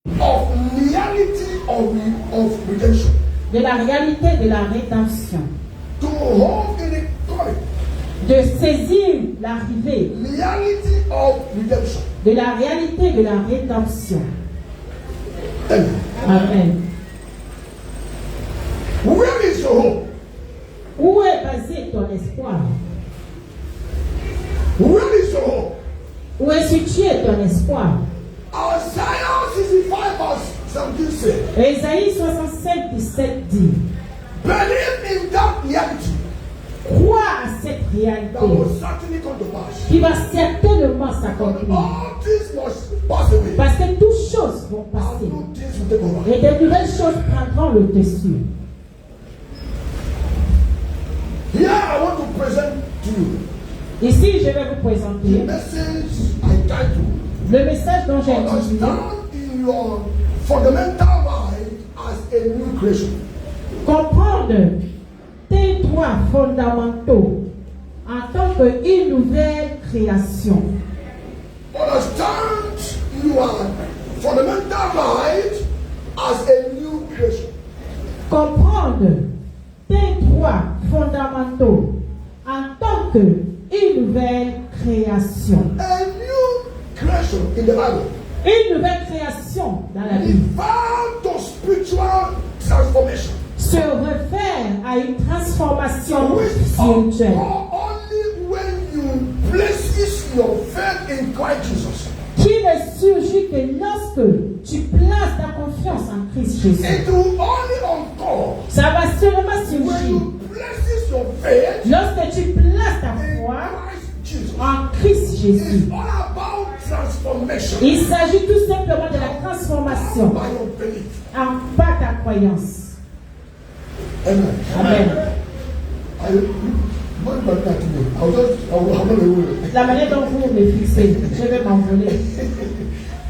of reality of redemption. De la réalité de la rédemption. To hold in the coming. De saisir l'arrivée. Reality of redemption. De la réalité de la rédemption. Amen. Amen. Where is your hope? Où est basé ton espoir? Where is your hope? Où est situé ton espoir? Isaiah 65 verse 17 says. Ésaïe 65, 17 dit. Believe in that reality. Crois à cette réalité. That will certainly come to pass. Qui va certainement s'accomplir. All things must pass away. Parce que toutes choses vont passer. All things will take over. Et de nouvelles choses prendront le dessus. Here I want to present to you. Ici, je vais vous présenter The message I titled. le message dont j'ai intitulé Understand in your fundamental life as a new creation. Comprendre tes droits fondamentaux en tant qu'une nouvelle création. Understand your fundamental life as a new creation. Comprendre tes droits fondamentaux en tant qu'une nouvelle création. A new creation in the Bible. Une nouvelle création dans la Bible Refer to spiritual transformation. se réfère à une transformation Which spirituelle only when you place your faith in Christ Jesus. qui ne surgit que lorsque tu places ta confiance en Christ Jésus. It will only unfold Ça va seulement when surgir you place your faith lorsque tu places ta in foi Christ Jesus. en Christ Jésus. It's all about transformation. Il s'agit tout simplement de la transformation By your belief. par ta croyance. Amen. Amen. La manière dont vous me fixez, je vais m'envoler.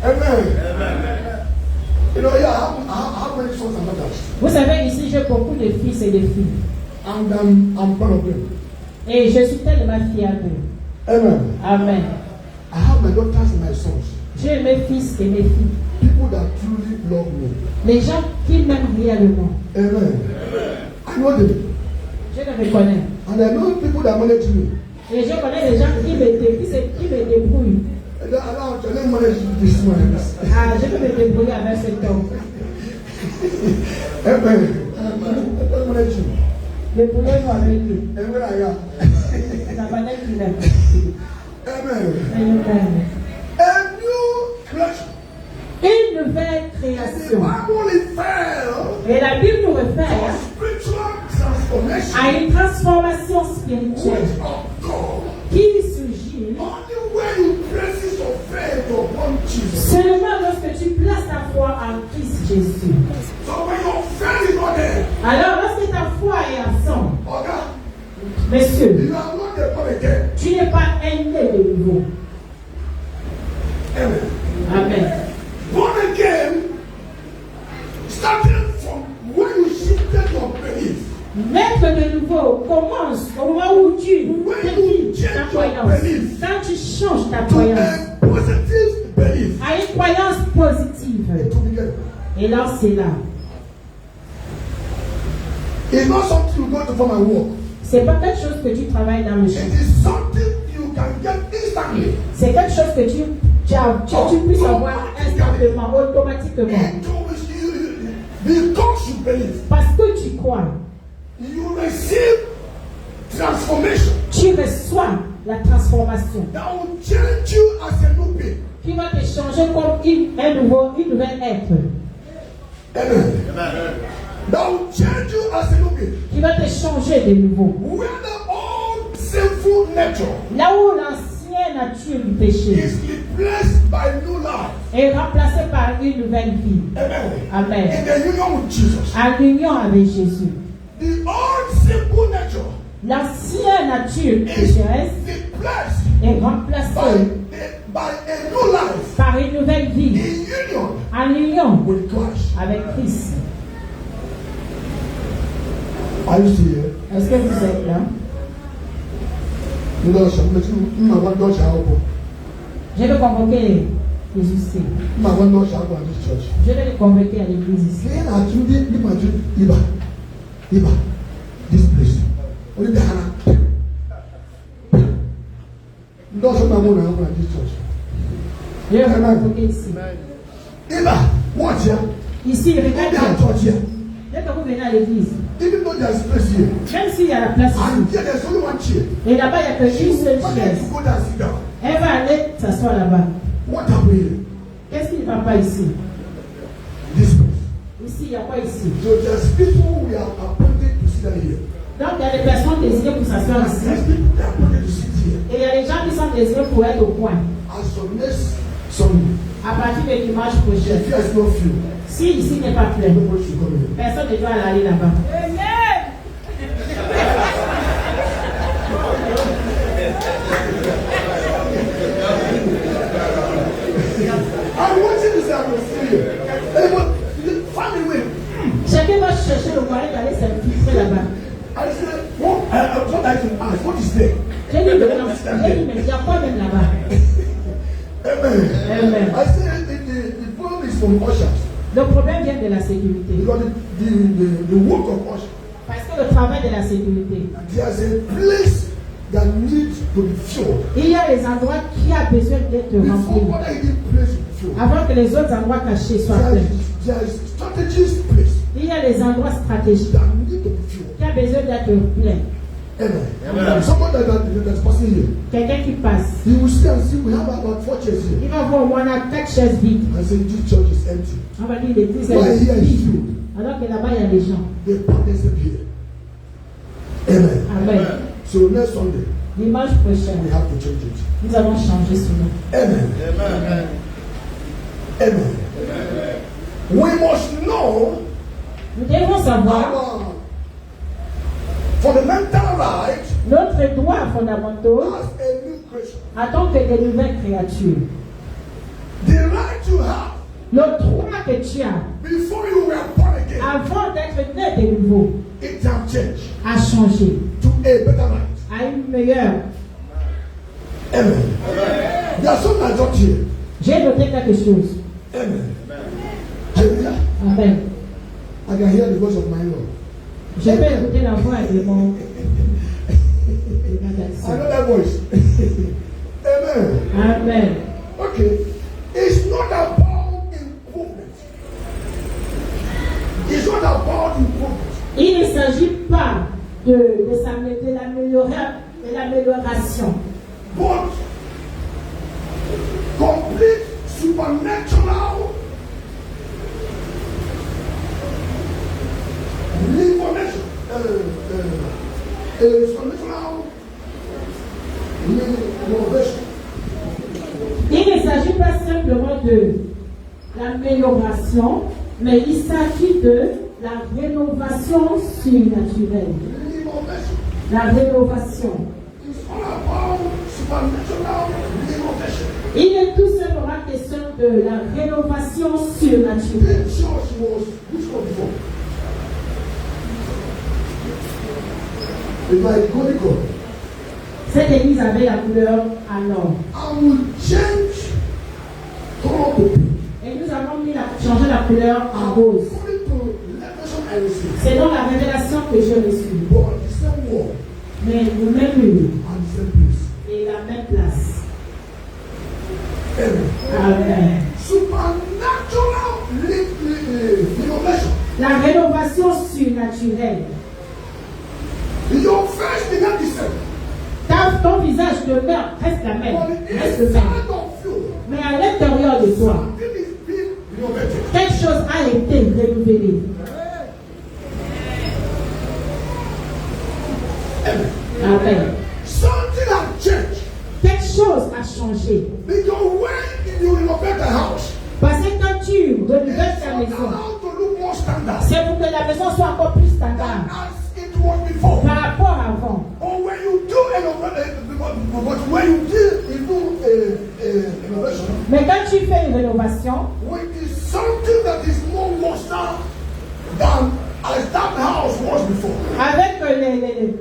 Amen. You know, yeah, I have many sons and daughters. Vous savez, ici, j'ai beaucoup de fils et de filles. And I'm proud of them. Et je suis tellement fier d'eux. Amen. Amen. I have my daughters and my sons. J'ai mes fils et mes filles. People that truly love me. Les gens qui m'aiment réellement. Amen. I know them. Je les reconnais. And I know people that manage me. Et je connais les gens qui me débrouillent. Alors, je vais manager this one. Ah, je peux me débrouiller avec cet homme. Amen. I don't manage you. Débrouillez-vous avec lui. Amen. I am. La manière qu'il aime. Amen. Amen. A new creation. Une nouvelle And the création. Bible refers Et la Bible nous to réfère spiritual transformation. à une transformation spirituelle Which of God. qui surgit Only when you place your faith upon Jesus. seulement lorsque tu places ta foi en Christ Jésus. So when your faith is not there, Alors, lorsque ta foi est absente, okay, messieurs, you are not the born again. tu n'es pas un né de nouveau. Amen. Amen. Born again, starting from when you shifted your belief. Naître de nouveau commence au moment où tu défies ta croyance. Quand tu changes ta To croyance a positive belief. à une croyance positive. To begin. Et là, c'est là. It's not something you go to from and work. C'est pas quelque chose que tu travailles dans le champ. It is something you can get instantly. C'est quelque chose que tu puisses avoir instantanément, automatiquement. Because you believe, Parce que tu crois, you receive transformation tu reçois la transformation that will change you as a new being. qui va te changer comme une nouvelle être. Amen. That will change you as a new being. Qui va te changer de nouveau. Where the old sinful nature Là où l'ancienne nature du péché is replaced by new life. est remplacée par une nouvelle vie. Amen. Amen. In the union with Jesus. En union avec Jésus. The old sinful nature L'ancienne nature is pécheresse replaced est remplacée by a new life par une nouvelle vie. in union En union with Christ. avec Christ. Are you still here? Est-ce que vous êtes là? Je vais convoquer Jésus sait. My one Lord shall go to this church. Je vais les convoquer à l'église ici. Then I told him, Iba, this place. Only the Hannah. Don't show my money at this church. Je vais vous convoquer ici. Iba, watch here. Ici, Don't regardez. be at church here. Dès que vous venez à l'église, Even though there's place here. même s'il y a la place And ici, here there's only one chair. et là-bas, il n'y a que She une seule will chaise, to go there and sit down. elle va aller s'asseoir là-bas. What happened here? Qu'est-ce qui ne va pas ici? This place. Ici, il n'y a pas ici. So there's people we are appointed to sit down here. Donc, il y a des personnes désirées pour s'asseoir ici. There's people that are appointed to sit here. Et il y a des gens qui sont désirés pour être au coin. As of next Sunday, À partir de dimanche if prochain. there's no few, Si ici n'est pas plein, nobody should come here. personne ne doit aller là-bas. I'm watching this atmosphere. Hey, but find a way. Chacun va chercher le moyen d'aller s'infiltrer là-bas. I said, what I can ask, what is there? J'ai dit, mais il y a quoi même là-bas? Amen. Amen. I said, the problem is from ushers. Le problème vient de la sécurité. Because the work of ushers, Parce que le travail de la sécurité, there's a place that needs to be filled. il y a les endroits qui ont besoin d'être Before remplis. what I did place to be filled. Avant que les autres endroits cachés soient pleins. There's strategies place Il y a les endroits stratégiques that need to be filled. qui ont besoin d'être pleins. Amen. Someone that's passing here, Quelqu'un qui passe, he will see and see we have about 4 chairs here. il va voir au moins 4 chaises vides. I say this church is empty. On va dire l'église Why est here is vide. filled? Alors que là-bas, il y a des gens. They pack themselves here. Amen. Amen. So next Sunday Dimanche prochain, we have to change it. nous allons changer ce nom. Amen. Amen. We must know Nous devons savoir our fundamental right notre droit fondamental as a new creation. en tant que des nouvelles créatures. The right you have Le droit que tu as before you were born again, avant d'être né de nouveau it has changed a changé to a better right. à une meilleure. Amen. There are some that don't here. J'ai noté quelque chose. Amen. Hallelujah. Amen. I can hear the voice of my Lord. Je peux écouter la voix de mon I know that voice. Amen. Amen. Okay. It's not about improvement. It's not about improvement. Il ne s'agit pas de l'amélioration, But complete supernatural information. Supernatural innovation. il ne s'agit pas simplement de l'amélioration, mais il s'agit de la rénovation surnaturelle. Innovation. La rénovation. It's all about supernatural innovation. Il est tout simplement question de la rénovation surnaturelle. This church was which one before? It's like conical. Cette église avait la couleur en or. I will change color to pink. Et nous avons changé la couleur en rose. According to revelation I received. C'est donc la révélation que j'ai reçue. But the same wall Mais le même mur and the same place. et la même place. Amen. Amen. Supernatural innovation. La rénovation surnaturelle. Your face began to say, Ton visage demeure, reste la même. but Reste le même. inside of you, Mais à l'intérieur de toi, something is being innovated. quelque chose a été renouvelé. Amen. Amen. Something has changed. Quelque chose a changé. Because when you innovate a house, Parce que quand tu renouvelles ta it's maison, allowed to look more standard c'est pour que la maison soit encore plus than standard as it was before. par rapport à avant. Or when you do but when you do innovation, Mais quand tu fais une rénovation, when it's something that is more luster than as that house was before. avec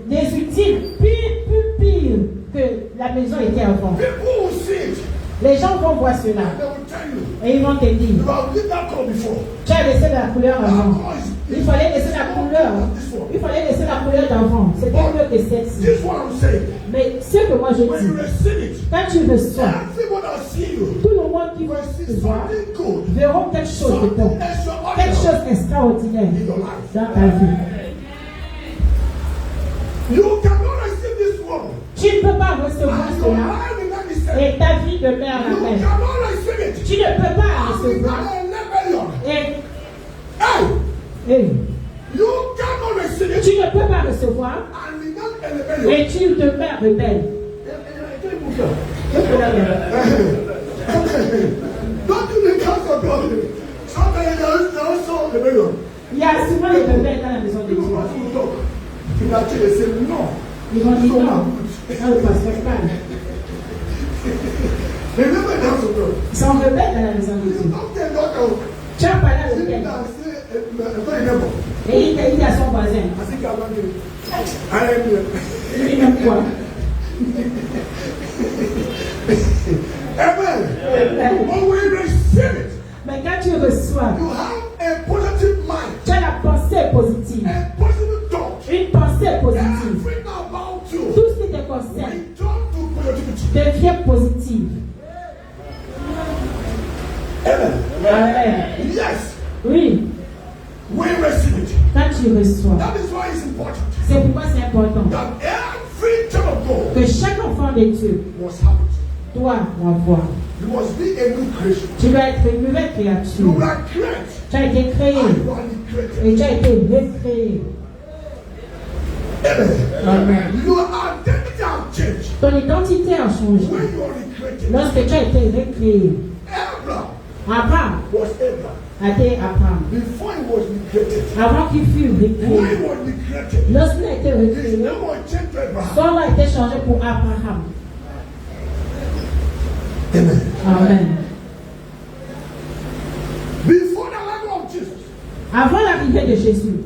des outils pire que la maison était avant, People will see it les gens vont voir cela. and they will tell Et ils vont te dire, You have lit that color before. tu as laissé la couleur That avant. color is Il fallait laisser la couleur. this one. Il fallait laisser la couleur d'avant. C'était mieux que celle-ci. This one I'm saying. Mais ce que moi je When you dis, receive it, quand tu reçois, everyone will see you. tout le monde qui va Will te see voir something good. verront quelque chose de bon, Something quelque extraordinary chose d'extraordinaire in your life. dans ta vie. You cannot receive this one. Tu ne peux pas recevoir And your cela life will not be saved. et ta vie demeure la You même. cannot receive it. Tu ne peux pas And you recevoir. are in rebellion. Et, Hey, you cannot receive it. tu ne peux pas recevoir And we not in rebellion. et tu demeures rebelle. Qu'est-ce que la Don't you think that's a problem? Sometimes there's also rebellion. Il y a souvent les rebelles dans la maison de You Dieu. want to talk. You actually say no. Ils vont dire non, ça ne passe pas. Remember the house of God. Ils sont rebelles dans la maison de You Dieu. don't tell God, Tu as parlé sit avec elle down, say, very neighbor. et il t'a dit à son voisin, I think I'm not doing it. I am here. il n'aime quoi? Amen. When we receive it, Mais quand tu reçois, you have a positive mind, tu as la pensée positive, a positive thought. une pensée positive. Everything about you Tout ce qui te concerne return to positivity. devient positif. Amen. Amen. Yes, Oui, we receive it. quand tu reçois. That is why it's important C'est pourquoi c'est important that every child of God que chaque enfant de Dieu must have it. doit l'avoir. You must be a new creation. Tu dois être une nouvelle You créature. were created. Tu as été créé You are created. et tu as été recréé. Amen. Amen. Your identity has changed Ton identité a changé when you are recreated. lorsque tu as été recréé. Abraham Abraham was Abraham a été Abraham. before he was recreated. Avant qu'il fût When recréé, he was recreated, lorsqu'il a été his recréé, name was changed to Abraham. son nom a été changé pour Abraham. Amen. Amen. Before the arrival of Jesus, Avant l'arrivée de Jésus,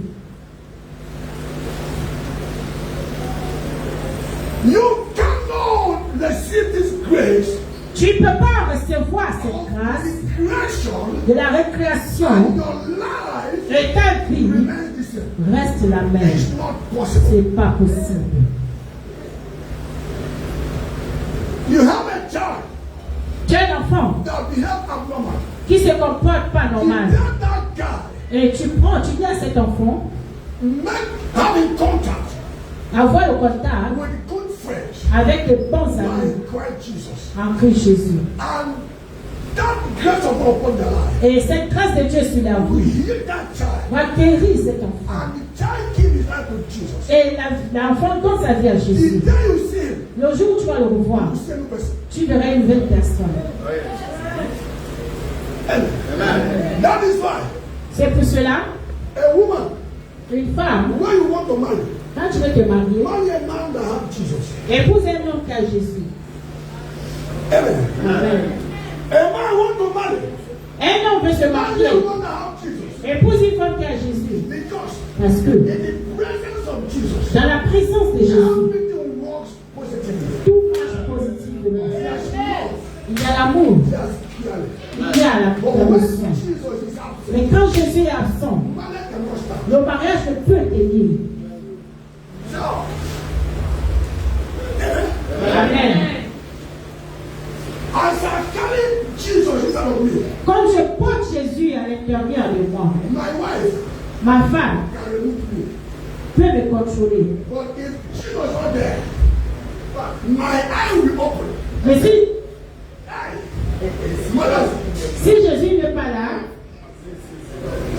you cannot receive this grace tu ne peux pas recevoir cette of grâce recreation de la and récréation your life et ta vie remains the same. reste la même. It's not possible. C'est pas possible. You have a child Tu as un enfant that behaves abnormal. qui se comporte pas You normal tell that guy, et tu prends, tu dis à cet enfant, having contact avoir le contact with good friends avec de bons amis like Christ Jesus. en Christ Jésus. And that grace of God upon their life Et cette grâce de Dieu sur la will vie heal that child. va guérir cet enfant. And the child give his life to Jesus. Et l'enfant donne sa vie à The Jésus. day you see him, Le jour où tu vas le revoir, you see a new person. tu verras une nouvelle personne. Amen. That is why C'est pour cela, a woman, une femme, when you want to marry, quand tu veux te marier, marry a man that has Jesus. épouse un homme qui a Jésus. Amen. Amen. A man want to marry, Un homme veut se marry marier, a woman that has Jesus. épouse une femme qui a Jésus. Because Parce que in the presence of Jesus, dans la présence de Jésus, everything works positively. tout marche positivement. There's love, Il y a l'amour, there's healing. il y a la But when promotion. Jesus is absent, Mais quand Jésus est absent, marriage cannot start. le mariage ne peut tenir. So, Amen. as I carry Jesus inside of me, Quand je porte Jésus à l'intérieur de moi, my wife ma femme can remove me. peut me contrôler. But if Jesus not there, my eye will be open. Mais si Mothers, Si Jésus n'est pas là,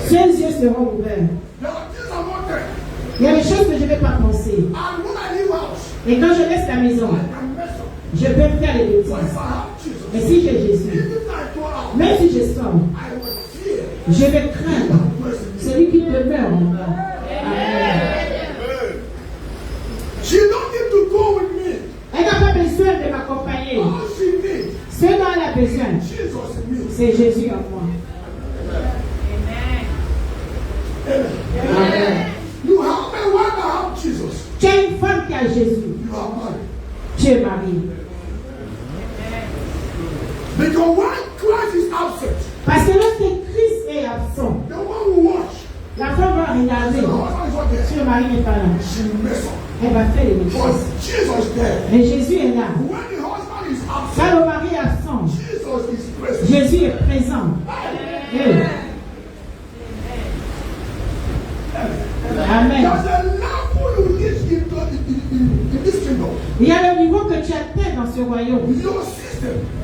ses yeux seront ouverts. there are things I'm not there. Il y a des choses que je ne vais pas penser. And when I leave house, Et quand je laisse la maison, I can mess up. je peux faire des But bêtises. if I have Jesus, Mais si j'ai Jésus, even if I go out, même si je sors, I will fear je vais craindre that person. celui qui demeure en moi. Amen. She don't need to go with me. Elle n'a pas besoin de m'accompagner. All she needs, Ce dont elle a besoin, Jesus in me. c'est Jésus en moi. Amen. You have a wife that have Jesus. Tu as une femme qui a Jésus. You are married. Tu es marié. Because when Christ is absent, il est arrivé, si le mari n'est pas là, elle va faire les méchances. Mais Jésus est là. Quand le mari est absent, Jésus est présent. Oui. Amen. Il y a le niveau que tu atteins dans ce royaume.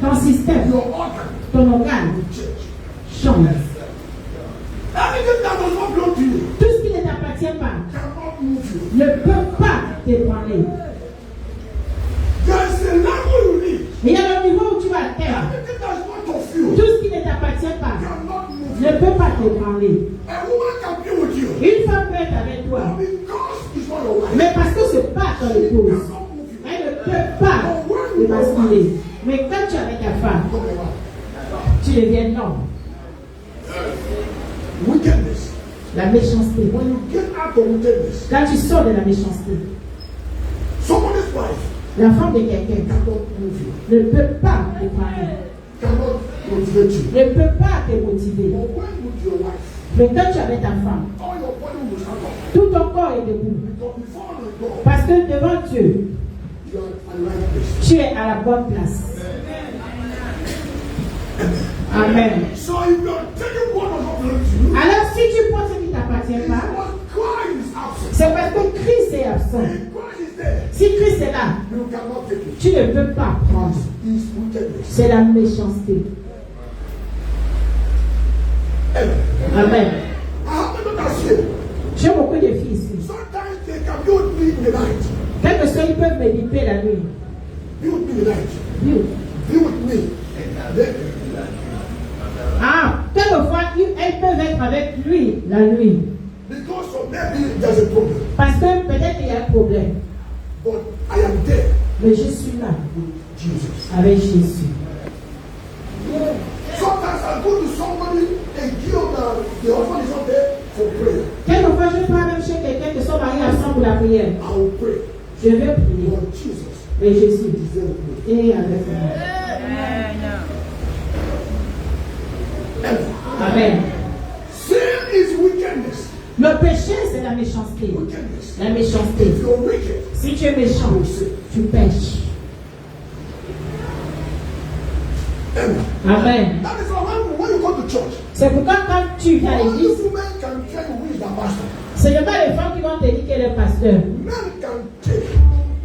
Ton système, ton organe change. Tout ce qui ne t'appartient pas ne peut pas t'ébranler. Il y a le niveau où tu vas atteindre. Tout ce qui ne t'appartient pas ne peut pas t'ébranler. Une femme peut être avec toi, mais parce que ce n'est pas ton épouse, elle ne peut pas te basculer. Mais quand tu es avec ta femme, tu deviens homme. La méchanceté. Quand tu sors de la méchanceté, la femme de quelqu'un ne peut pas te parler, ne peut pas te motiver. Mais quand tu es avec ta femme, tout ton corps est debout. Parce que devant Dieu, tu es à la bonne place. Amen. Alors si tu penses qu'il ne t'appartient pas, c'est parce que Christ est absent. Si Christ est là, tu ne peux pas prendre. C'est la méchanceté. Amen. J'ai beaucoup de filles ici. Quelquefois, ils peuvent méditer la nuit. Ah, quelquefois, elles peuvent être avec lui la nuit. Parce que peut-être il y a un problème. Mais je suis là avec Jésus. Quelquefois, je parle même chez quelqu'un qui sont mariés ensemble pour la prière. Je vais prier. Mais Jésus est avec moi. Amen. Le péché, c'est la méchanceté. La méchanceté. Si tu es méchant, tu pêches. Amen. C'est pourquoi quand tu viens à l'église, ce n'est pas les femmes qui vont te dire qu'elle est pasteur.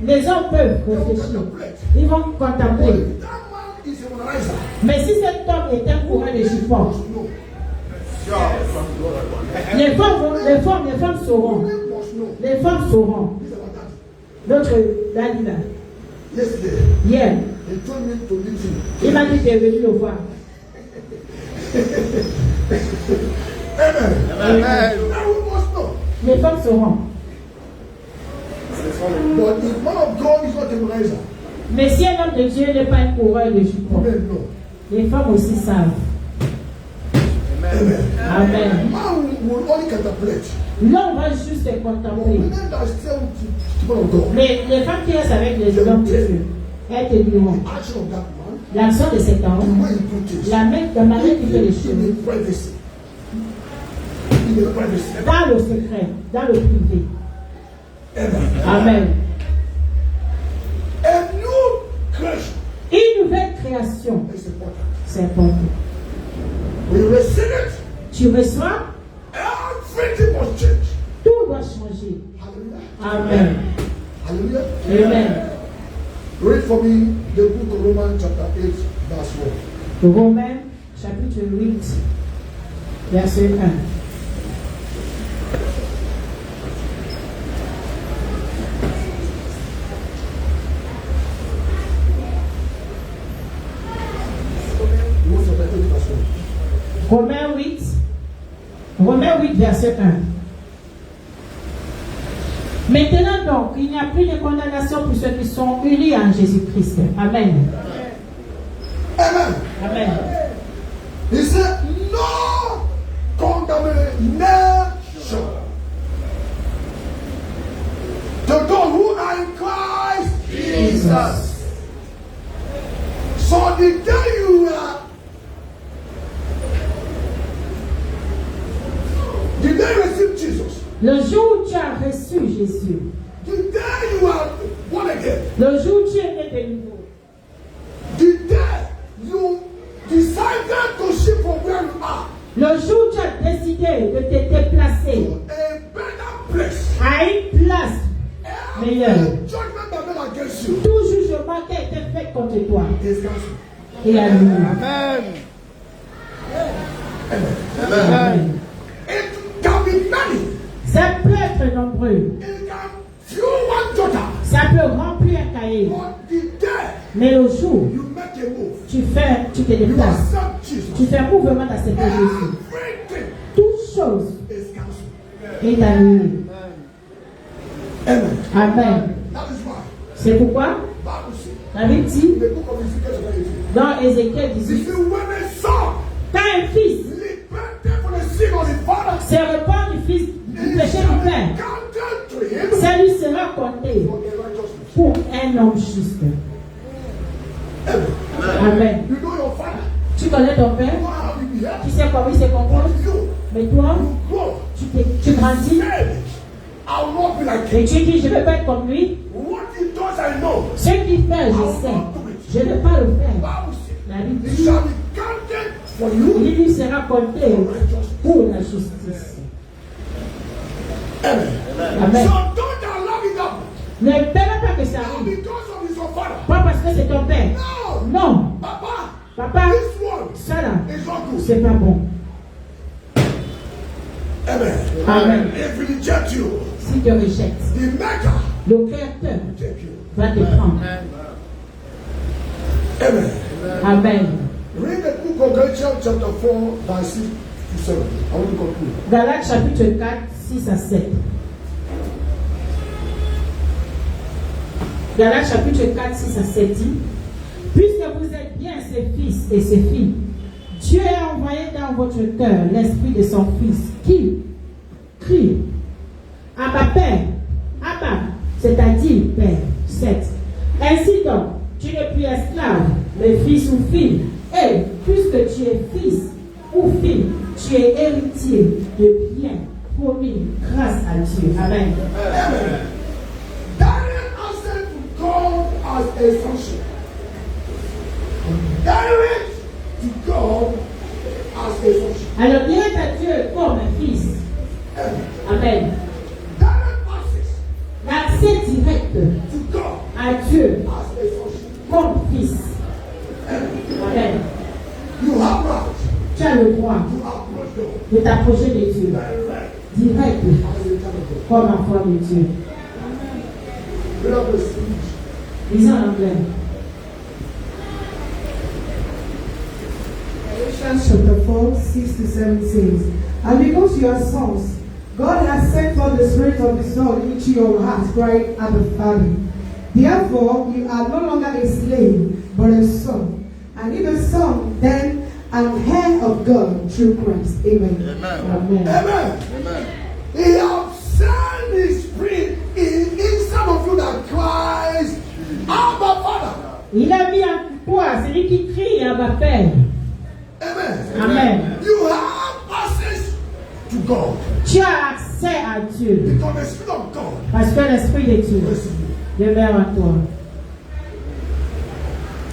Les hommes peuvent réfléchir. Ils vont contempler. Mais si cet homme est un courant de chiffon, les femmes sauront. Les femmes sauront. Notre Dani là. Hier, il m'a dit qu'il est venu le voir. Amen. Les femmes sauront. Mais si un homme de Dieu n'est pas un coureur de chiffon, les femmes aussi savent. Amen. Là, on va juste se contempler. Mais les femmes qui restent avec les hommes de Dieu, elles te diront l'action de cet homme, la manière qui fait les choses, dans le secret, dans le privé. Amen. Une nouvelle création, c'est important. Tu reçois, tout doit changer. Amen. Amen. Read for me the book of Romans chapter 8 verse 1. Romains chapitre 8 verset 1. Romains 8 verset 1. Maintenant donc, il n'y a plus de condamnation pour ceux qui sont unis en Jésus-Christ. Amen. Amen. Amen. He said, no condemnation to those who are in Christ Jesus. So the day you receive Jesus, Le jour où tu as reçu Jésus. The day you are born again. Le jour où tu es né de nouveau. The day you decided to shift from where you are. Le jour où tu as décidé de te déplacer To a better place. à une place meilleure. Judgment that made against you. Tout jugement qui a été fait contre toi. Is cancelled. Et alléluia. Amen. Amen. It can be many. Ça peut être nombreux. It can fill one jota. Ça peut remplir un cahier. But the day Mais le jour you make a move, tu te you déplaces. accept Jesus. Tu fais un mouvement d'accepter Jésus. Everything Toute chose is cancelled. est annulée. Amen. Amen. That is why C'est pourquoi Bible says la Bible dit in the book of Ezekiel chapter 18. dans Ézéchiel He 18, said, when a son quand un fils repented for the sin of his father, se repent du fils du péché du père, counted to him ça lui sera compté for a righteousness. pour un homme juste. Amen. Amen. You know your father. Tu connais ton père, You know how he behaves. tu sais comment il se comporte, But you, mais toi, you grow. tu grandis Hey, I will not be like et him. tu dis je ne veux pas être comme lui. What he does, I know. Ce qu'il fait, je sais. Je ne vais pas le faire. Bible says, La Bible it dit shall be counted for you. il lui sera compté pour la justice. Amen. Amen. So don't allow it up. Ne permets pas que ça Now arrive. because of his your father. Pas parce que c'est ton père. No. Non. Papa. Papa, This one ça là, is not good. c'est pas bon. Amen. Amen. If he reject you, S'il te rejette, the maker le Créateur take you. va te prendre. Amen. Amen. Read the book of Galatians chapter 4, verse 6 to 7. I want to conclude. Galates chapitre 4, 6 à 7. Galates chapitre 4, 6 à 7 dit, puisque vous êtes bien ses fils et ses filles, Dieu a envoyé dans votre cœur l'esprit de son Fils qui crie, Abba Père, Abba, c'est-à-dire Père. 7. Ainsi donc, tu n'es plus esclave, mais fils ou fille, et puisque tu es fils ou fille, tu es héritier de bien promis grâce à Dieu. Amen. Amen. Daniel answered to God as a sonship. Direct to God as a sonship. Alors, direct à Dieu comme un fils. Amen. Amen. Direct access L'accès direct to God à Dieu as a sonship. comme fils. Amen. You have right Tu as le droit to approach God de t'approcher de Dieu. direct Direct as a child of God. comme enfant de Dieu. Without the speech. Lisons en anglais. Galatians chapter 4, 6 to 7 says, and because you are sons, God has sent forth the Spirit of His Son into your hearts, crying, Abba, Father. Therefore, you are no longer a slave, but a son. And if a son, then an heir of God through Christ. Amen. Amen. Amen. Amen. He has sent His Spirit inside of you that cries, Abba, Father. Il a mis en toi celui qui crie à ma Père. Amen. Amen. You have access to God Tu as accès à Dieu because the Spirit of God parce que l'Esprit de Dieu is in you. demeure en toi.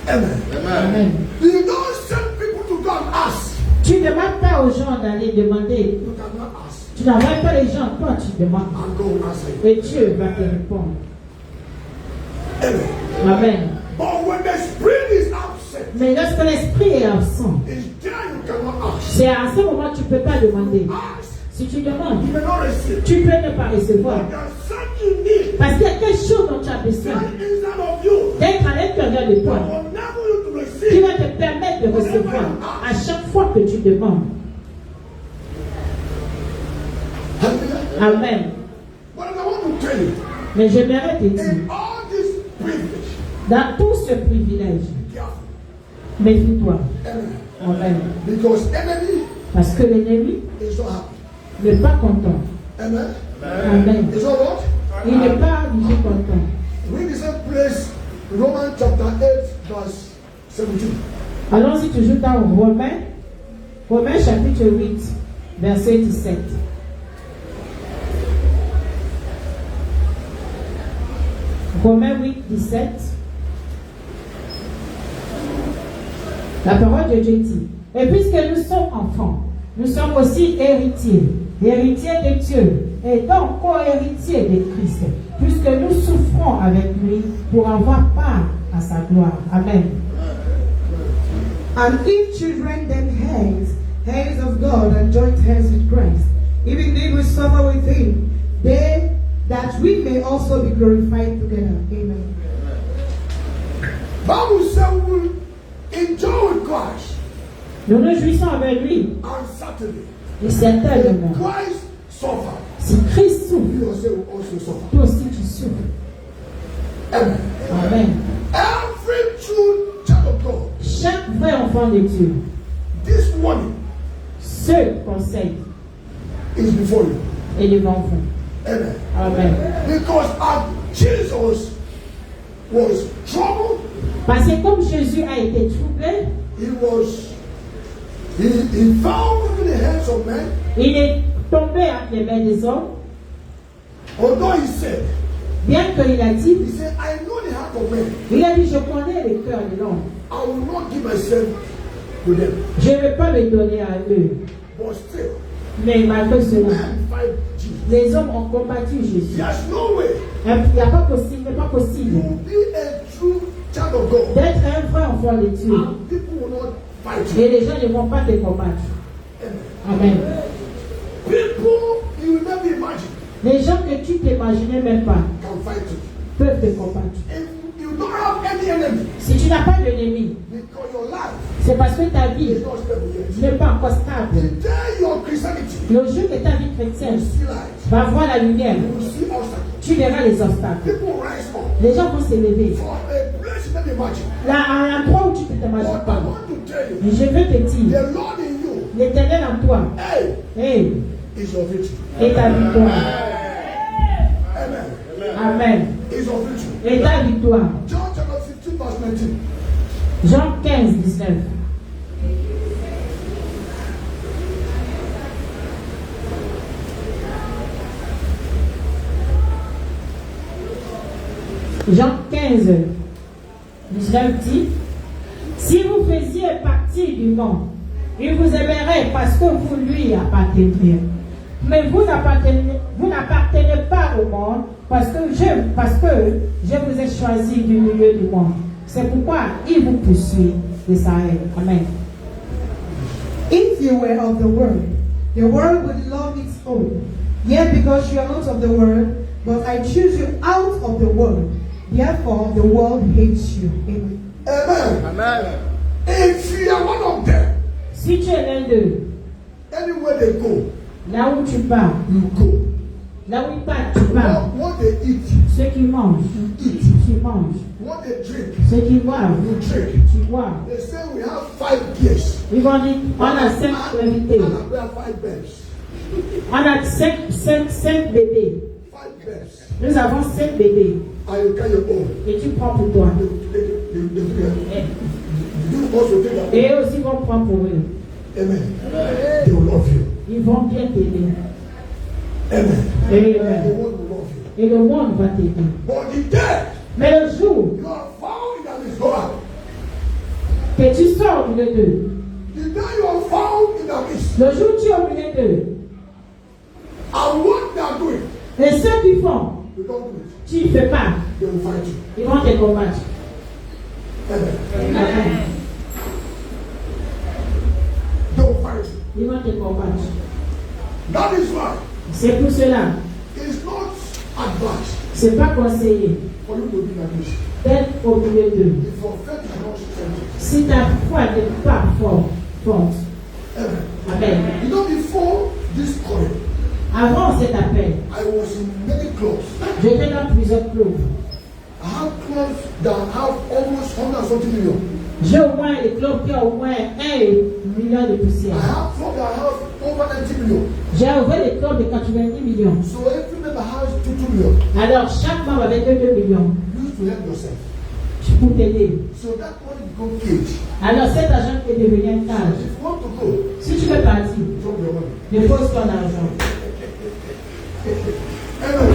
Amen. Amen. You don't send people to go and ask. Tu ne demandes pas aux gens d'aller demander. You cannot ask. Tu n'envoies pas les gens, toi tu demandes. And God will answer you. Et Dieu va te répondre. Amen. Amen. But when the Spirit is absent, Mais lorsque l'Esprit est absent, it's there you cannot ask. c'est à ce moment que tu ne peux pas demander. Ask. Si tu demandes, You may not receive. tu peux ne pas recevoir. There's something you need Parce qu'il y a quelque chose dont tu as besoin right inside of you d'être à l'intérieur de that toi will enable you to qui receive. va te permettre de recevoir à chaque fois que tu demandes. Hallelujah. Amen. But I want to tell you, Mais j'aimerais te dire, in all this privilege, dans tout ce privilège, be careful. méfie-toi. Amen. Amen. Because enemy Parce que l'ennemi is not happy. n'est pas content. Amen. Amen. Is that what? Il n'est pas du tout content. Read the same place, Romans chapter 8, verse 17. Allons-y toujours dans Romains chapitre 8, verset 17. Romains 8, 17. La parole de Dieu dit, et puisque nous sommes enfants, nous sommes aussi héritiers, héritiers de Dieu, et donc co-héritiers de Christ, puisque nous souffrons avec lui pour avoir part à sa gloire. Amen. And if children, then heirs, heirs of God and joint heirs with Christ, if indeed we suffer with him, then that we may also be glorified together. Amen. Bible says we enjoy with Christ. Nous nous jouissons avec lui. And certainly, Et certainement, Christ suffered. si Christ souffre, You also suffer. toi aussi tu souffres. Amen. Amen. Every true child of God, Chaque vrai enfant de Dieu, this morning ce conseil is before you. est devant vous. Amen. Amen. Because as Jesus was troubled, Parce que comme Jésus a été troublé, he fell into the hands of men. il est tombé entre les mains des hommes, Although he said, bien qu'il a dit, I know the heart of men. il a dit, je connais le cœur de l'homme. I will not give myself to them. Je ne vais pas me donner à eux. But still, Mais malgré cela, men fight Jesus. les hommes ont combattu Jésus. There's no way Il n'est pas possible you will be a true child of God. d'être un vrai enfant de Dieu. And people will not fight you. Et les gens ne vont pas te combattre. Amen. Amen. People you will never imagine Les gens que tu t'imaginais même pas can fight you. peuvent te combattre. If you don't have any enemy, Si tu n'as pas d'ennemi, because your life c'est parce que ta vie is not stable yet. n'est pas encore stable. The day your Christianity Le jour que ta vie will chrétienne see light, va voir la lumière, you will see obstacles. tu verras les obstacles. People rise up Les gens vont s'élever. from a place you never imagine. Là, à un endroit où tu ne t'imagines But I pas. want to tell you, Mais je veux te dire, the Lord in you, l'Éternel en toi, hey, hey, is your victory. est ta victoire. Amen. Amen. Is your victory. Et ta victoire. John chapter 15, verse 19. Jean 15, 19. Jean 15, 19 dit, si vous faisiez partie du monde, il vous aimerait parce que vous lui apparteniez. Mais vous n'appartenez pas au monde parce que je vous ai choisi du milieu du monde. C'est pourquoi il vous poursuit de sa haine. Amen. If you were of the world would love its own. Yet because you are not of the world, but I choose you out of the world, therefore the world hates you. Amen. Amen. Amen. If you are one of them, Si tu es l'un d'eux, anywhere they go, là où tu pars, you go. là où ils partent, tu pars. What they eat, Ceux qui mangent, you eat. tu manges. What they drink, Ceux qui boivent, you drink. tu bois. They say we have 5 gears. Ils vont dire, on a 5 invités. And we have 5 beds. On a 5 bébés. 5 beds. Nous avons 5 bébés. And you carry your own. Et tu prends pour toi. You also take that. Et eux aussi vont prendre pour eux. Amen. They will love you. Ils vont bien t'aider. Amen. Et, The world will love you. et le monde va t'aider. But the day Mais le jour you are found in this God, que tu sors au milieu d'eux, the day you are found in the midst, le jour où tu es au milieu d'eux, and what they are doing, et ceux qui font, you don't do it. tu ne fais pas, They will fight you. ils vont te combattre. Amen. Amen. They will fight you. Ils vont te combattre. That is why C'est pour cela, it's not advised c'est pas conseillé for you to be like this. d'être au milieu d'eux. If your faith is not strong. Si ta foi n'est pas forte. Amen. Amen. You know, before this calling, Avant cet appel, I was in many clubs. j'étais dans plusieurs clubs. I have clubs that have almost 140 million. J'ai au moins des clubs qui ont au moins 1 million de I poussières. have clubs that have over 90 million. J'ai ouvert des clubs de 90 millions. So every member has 2 million. Alors chaque membre avait 2 millions You need to help yourself. pour t'aider. So that money become cage. Alors cet argent est devenu un cage. If you want to go, Si tu veux partir, drop your money. dépose ton argent. Amen.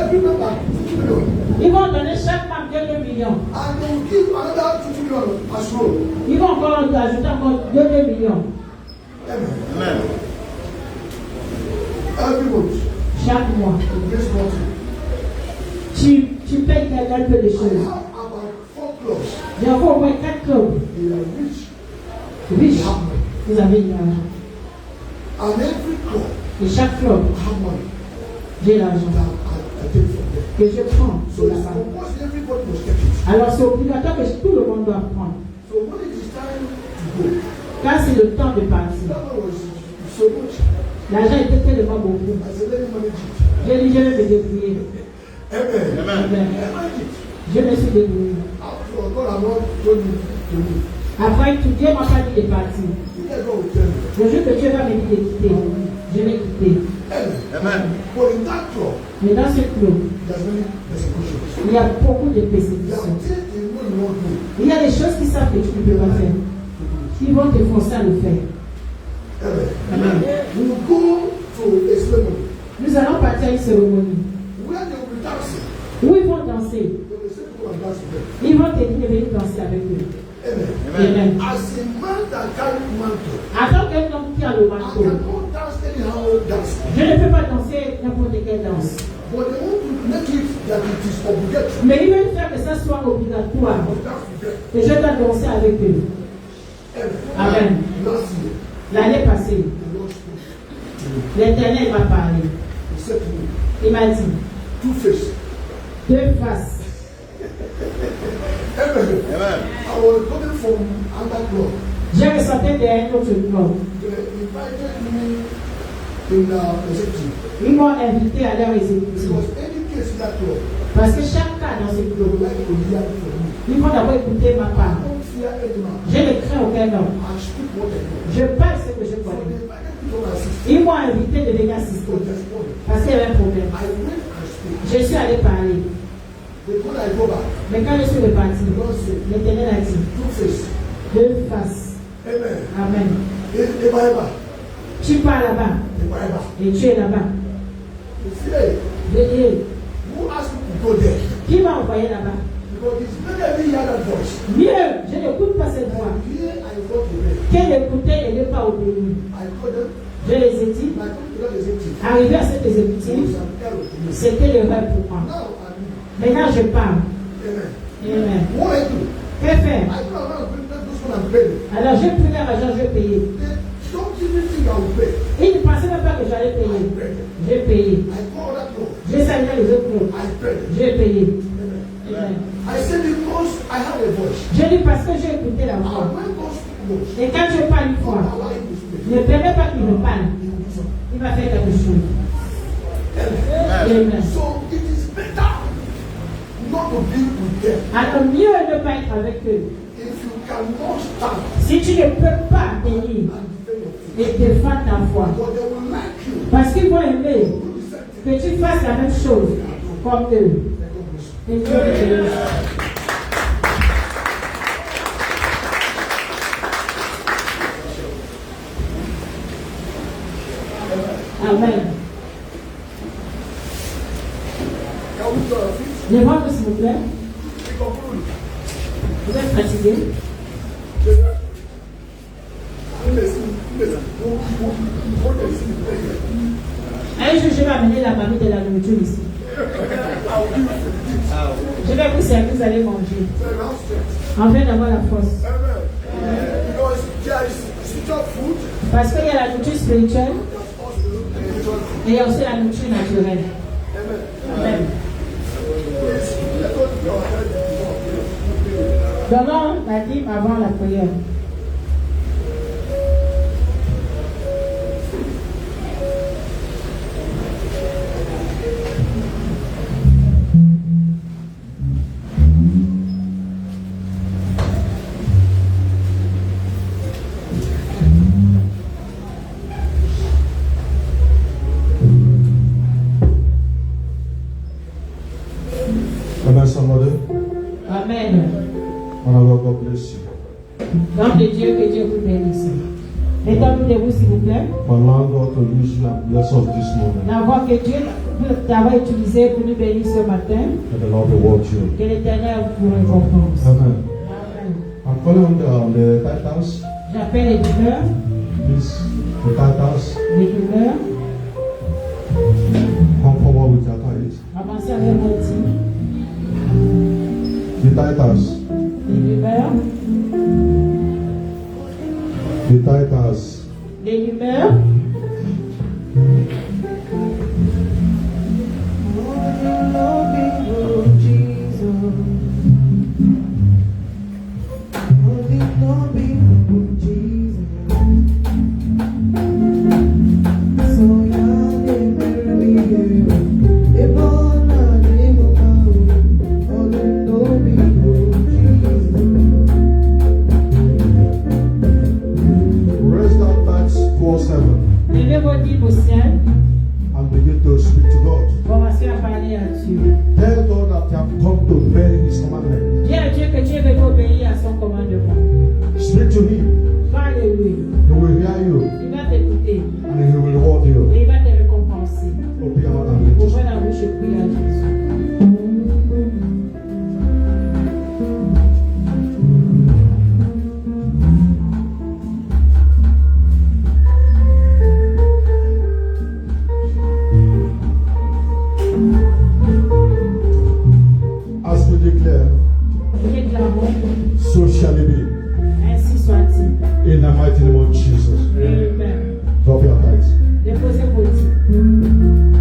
every member 2 million. Ils vont donner chaque membre 2 millions. And they will give another 2 million as well. Ils vont encore ajouter encore 2 millions. Amen. Every month. Chaque mois. In this month. Tu payes quelqu'un peu de I choses. have about 4 clubs. J'ai encore au moins 4 clubs. They are rich. Riches. Vous avez de l'argent. And every club. Et chaque club, have money. j'ai l'argent I take from them. que je prends. So it's compulsory, everybody must take it. Alors c'est obligatoire que tout le monde doit prendre. So when it is time to go, Quand c'est le temps de partir, that one was so much. l'argent était tellement beaucoup. I said, let me manage it. J'ai dit, je vais me débrouiller. Amen. Amen. Manage it. Je me suis débrouillé. After all, God has not told me to leave. Après tout, Dieu m'a pas dit de partir. You guys God will tell me. Le jour que Dieu va me dire de quitter, je vais quitter. Amen. But in that club, Mais dans ce club, there's many persecutions. il y a beaucoup de There are persécutions. things you know you won't do. Il y a des choses qui savent que tu ne peux pas faire. Ils vont te forcer à le faire. Amen. We will go to a ceremony Nous allons partir à une cérémonie where they will be dancing. où ils vont danser. They will say, go and dance with them. Ils vont te dire de venir danser avec eux. Amen. Amen. As a man that carry mantle, En tant qu'un homme qui a le I manteau, cannot dance anyhow dance. je ne peux pas danser n'importe quelle danse. But they want to make it that it is obligatory. Mais ils veulent faire que ça soit obligatoire. To dance with them. Que je dois danser avec eux. Amen. Last year, L'année passée, the Lord spoke to me. l'Éternel m'a parlé. He said to me, Il m'a dit, two faces. 2 faces. Amen. I was coming from another club. J'ai ressorti d'un autre club. They invited me in executive. Ils m'ont invité à leur exécution. Because any case in that club, Parce que chaque cas dans ce they club, would like to hear from me. ils vont d'abord écouter ma I part. don't fear any man. Je ne crains aucun homme. I speak what I know. Je parle ce que je So connais. they invited me to assist. Ils m'ont invité de venir assister. But there's one. Parce qu'il y avait un problème. I went and spoke. Je suis allé parler. But when I go back, Mais quand je suis reparti, the Lord said, l'Éternel a dit, two faces. 2 faces. Amen. Amen. The Bible. Tu pars là-bas The Bible. et tu es là-bas. You see, hey, Je dis, who asked you to go there? qui m'a envoyé là-bas? Because it's better to hear that voice. Mieux, je n'écoute pas cette voix. Here I go to them. Qu'elle écoutait et ne pas obéir. I told them, Je les ai dit, my come to that executive. arrivé à cette It exécutive, was an error to me. c'était l'erreur pour moi. Now I'm Maintenant, je parle. Amen. Amen. What I do? Que faire? I don't know how to bring those one and pay them. Alors, j'ai pris l'argent, je vais payer. They don't even think I will pay. Ils ne pensaient même pas que j'allais I payer. pay them. J'ai payé. I call that law. J'ai salué les autres groupes. I pay them. J'ai payé. Amen. Amen. I said because I have a voice. Je dis parce que j'ai écouté la And voix. when God speaks, Et quand je parle une fois, allow him to speak. ne permets pas qu'il me parle. He will do something. Il va faire quelque chose. Amen. Amen. So it is better not to deal with them. Alors, mieux ne pas être avec eux. If you cannot stand Si tu ne peux pas tenir and defend your faith, et défendre ta foi, but they will like you. parce qu'ils vont aimer Do the same thing. que tu fasses la même chose comme eux. Let God bless you. Et Dieu te bénisse. Amen. Can we do our feet? Lève-toi, s'il vous plaît. We conclude. Vous êtes fatigué. Un jour, je vais amener la mamie de la nourriture ici. Je vais vous servir, vous allez manger. Afin d'avoir la force. Because there is spiritual food, Parce qu'il y a la nourriture spirituelle and et il y a aussi la nourriture naturelle. Amen. Donnons la dîme avant la prière. Amen, somebody. Amen. God bless you. Nom de Dieu, que Dieu vous bénisse. Mettons-nous debout, s'il vous plaît. Allow God to use you and bless us this moment. La voix que Dieu d'avoir utilisé pour nous bénir ce matin. And the Lord reward you. Que l'Éternel vous récompense. Amen. Amen. I'm calling on the titles. J'appelle les douleurs. Please, the titles. Les douleurs. Come forward with your titles. Avancez avec votre team. The titles. Les douleurs. The titles. Les douleurs. Raise that tax 4-7 Levez vos dits au ciel. and begin to speak to God. Commencez à parler à Dieu. Tell God that you have come to obey His commandment. Dis à Dieu que tu es venu obéir à son commandement. Speak to Him. Parle-lui. He will hear you Il va t'écouter. and He will reward you. Et il va te récompenser. Open your mouth and let us. Ouvre la bouche et prie à Jésus. As we declare, Déclarons, so shall it be. ainsi soit-il. In the mighty name of Jesus. Amen. Drop your tithes. Déposez vos dits.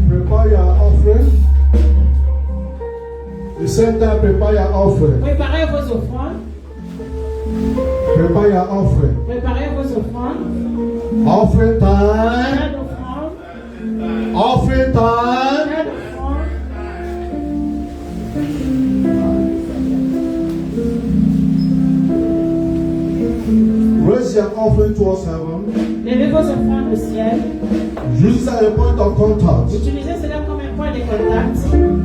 Prepare your offering. The center, prepare your offering. Préparez vos offrandes. Prepare your offering. Préparez vos offrandes. Offering time. Plein d'offrandes. Offering time. Plein d'offrandes. Raise your offering towards heaven. Levez vos offrandes au ciel. Use it as a point of contact. Utilisez cela comme un point de contact.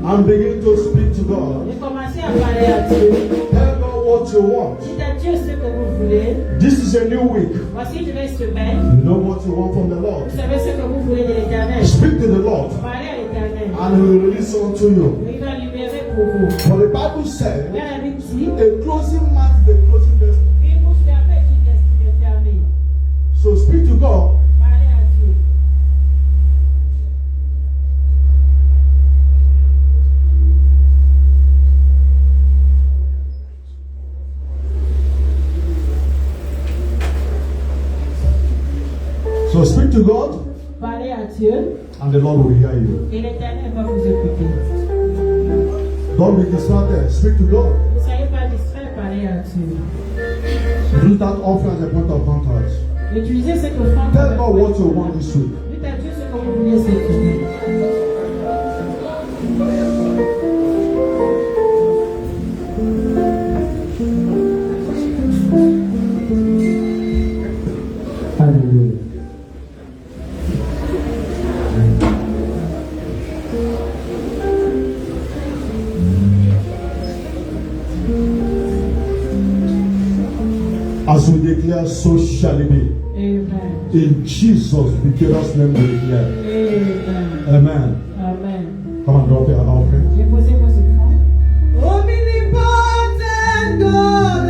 And begin to speak to God. Et commencez à parler à Dieu. Tell God what you want. Dites à Dieu ce que vous voulez. This is a new week. Voici une nouvelle semaine. You know what you want from the Lord. Vous savez ce que vous voulez de l'Éternel. Speak to the Lord. Parlez à l'Éternel. And He will release unto you. Il va libérer pour vous. For the Bible said, Mais la Bible dit, a closing mouth is a closing destiny. une bouche fermée est une destinée fermée. So speak to God. Parlez à Dieu. So speak to God, Parlez à Dieu and the Lord will hear you. et l'Éternel va vous écouter. Don't be distracted. Speak to God. Ne soyez pas distraits, parlez à Dieu. Use that offering as a point of contact. Utilisez cette offrande. Tell God what you want this week. Dites à Dieu ce que vous voulez cette journée. Hallelujah. As we declare, so shall it be. Amen. In Jesus' victorious name we declare. Amen. Amen. Amen. Come and drop your offering. Déposez vos offrandes. Omnipotent God,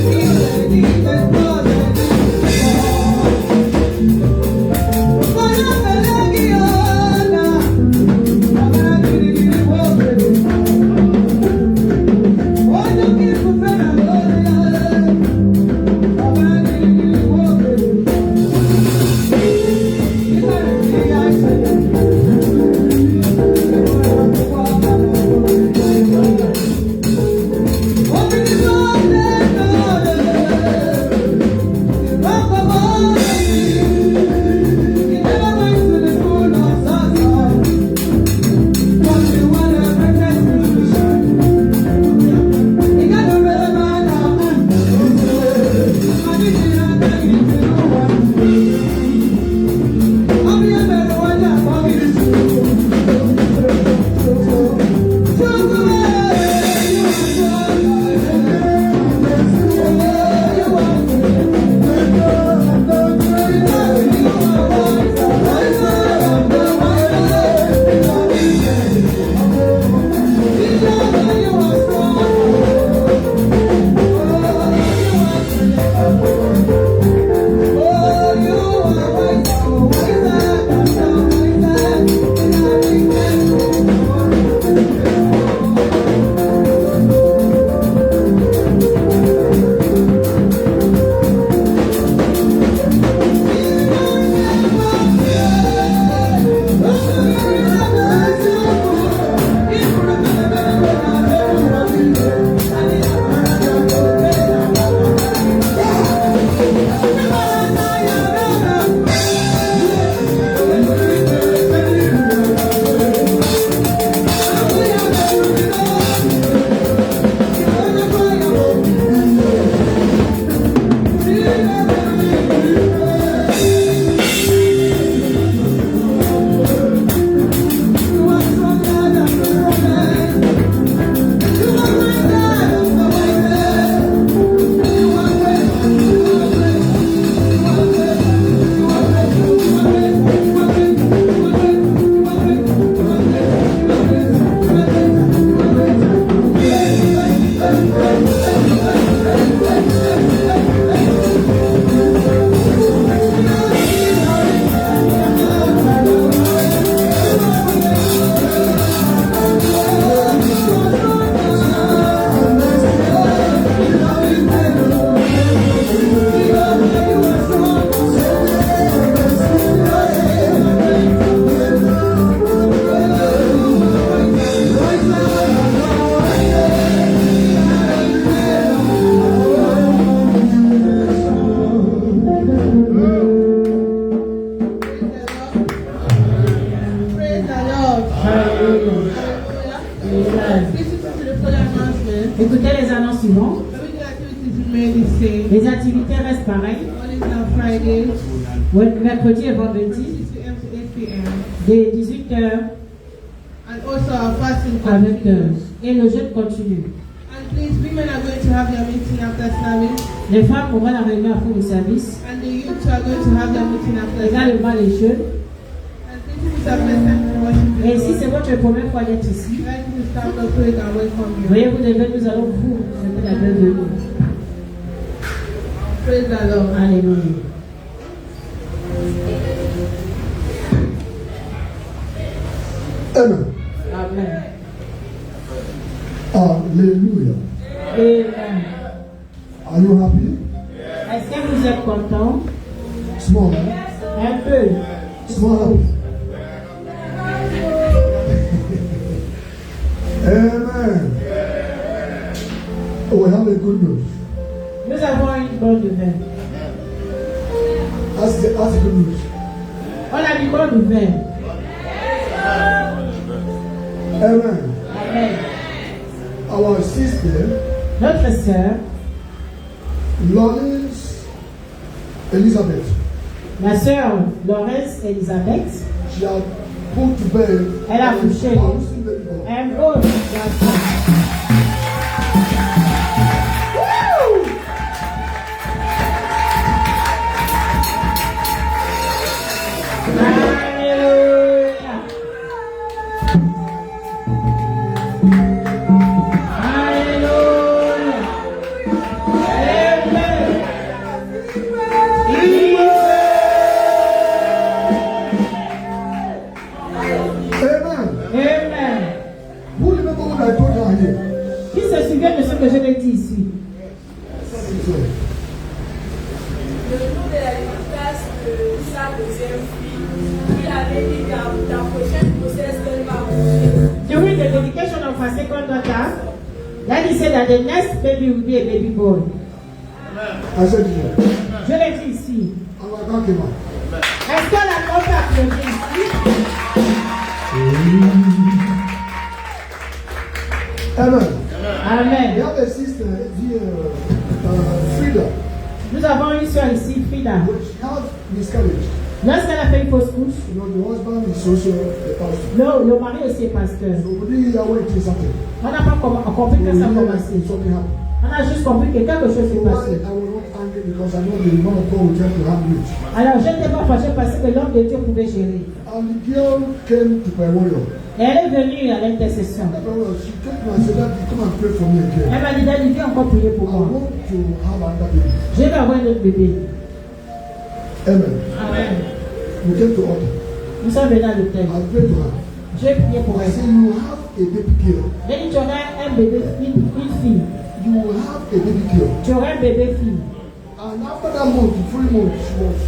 You are Écoutez les annonces suivantes. Les activités restent pareilles. Mercredi et vendredi, dès 18h à 20h. Et le jeûne continue. Les femmes auront la réunion après le service. Également les jeunes. Et si c'est votre première fois d'être ici, veuillez vous lever, nous allons vous souhaiter la bienvenue. Praise the Lord. Alléluia. Amen. Amen. Hallelujah. Amen. Are you happy? Est-ce que vous êtes content? Small. Un peu. Small. Amen. Oh, we have a good news. Nous avons une bonne nouvelle. That's the good news. On a une bonne nouvelle. Amen. Amen. Our sister, Notre sœur, Lawrence Elizabeth, la sœur Laurence Elisabeth, she had put to bed elle a couché bouncing baby boy. un beau garçon. Alléluia. Alléluia. Amen. Amen. Who remember what I told her here? Qui se souvient de ce que je l'ai dit ici? Le jour de la dédicace de sa deuxième fille, il avait dit qu'à la prochaine grossesse qu'elle va accoucher. During the dedication of her second daughter, Daddy said that the next baby will be a baby boy. I said here. Je l'ai dit ici. And I can't give up. Est-ce que la porte a applaudi ici? Amen. Amen. We have a sister here, Frida, Nous avons une soeur ici, Frida. which has miscarriage. Lorsqu'elle a fait une fausse couche, You know, the husband is also a pastor. le mari aussi est pasteur. So we didn't hear when it is something. On n'a pas compris que ça a commencé. Something happened. On a juste compris que quelque chose So s'est why passé. I was not angry because I know the man of God will try to handle it. Alors je n'étais pas fâché parce que l'homme de Dieu pouvait gérer. And the girl came to my warrior. Et elle est venue à l'intercession. She told me, I said, Daddy, come and pray for me again. Elle m'a dit, Daddy, viens encore prier I pour moi. want to have another baby. Je vais avoir un autre bébé. Amen. Amen. We came to order. Nous sommes venus à l'hôtel. I prayed to her. J'ai prié pour I elle. said, you have a baby girl. J'ai dit, tu auras un bébé, une fille. You will have a baby girl. Tu auras un bébé fille. And after that month, 3 months, she was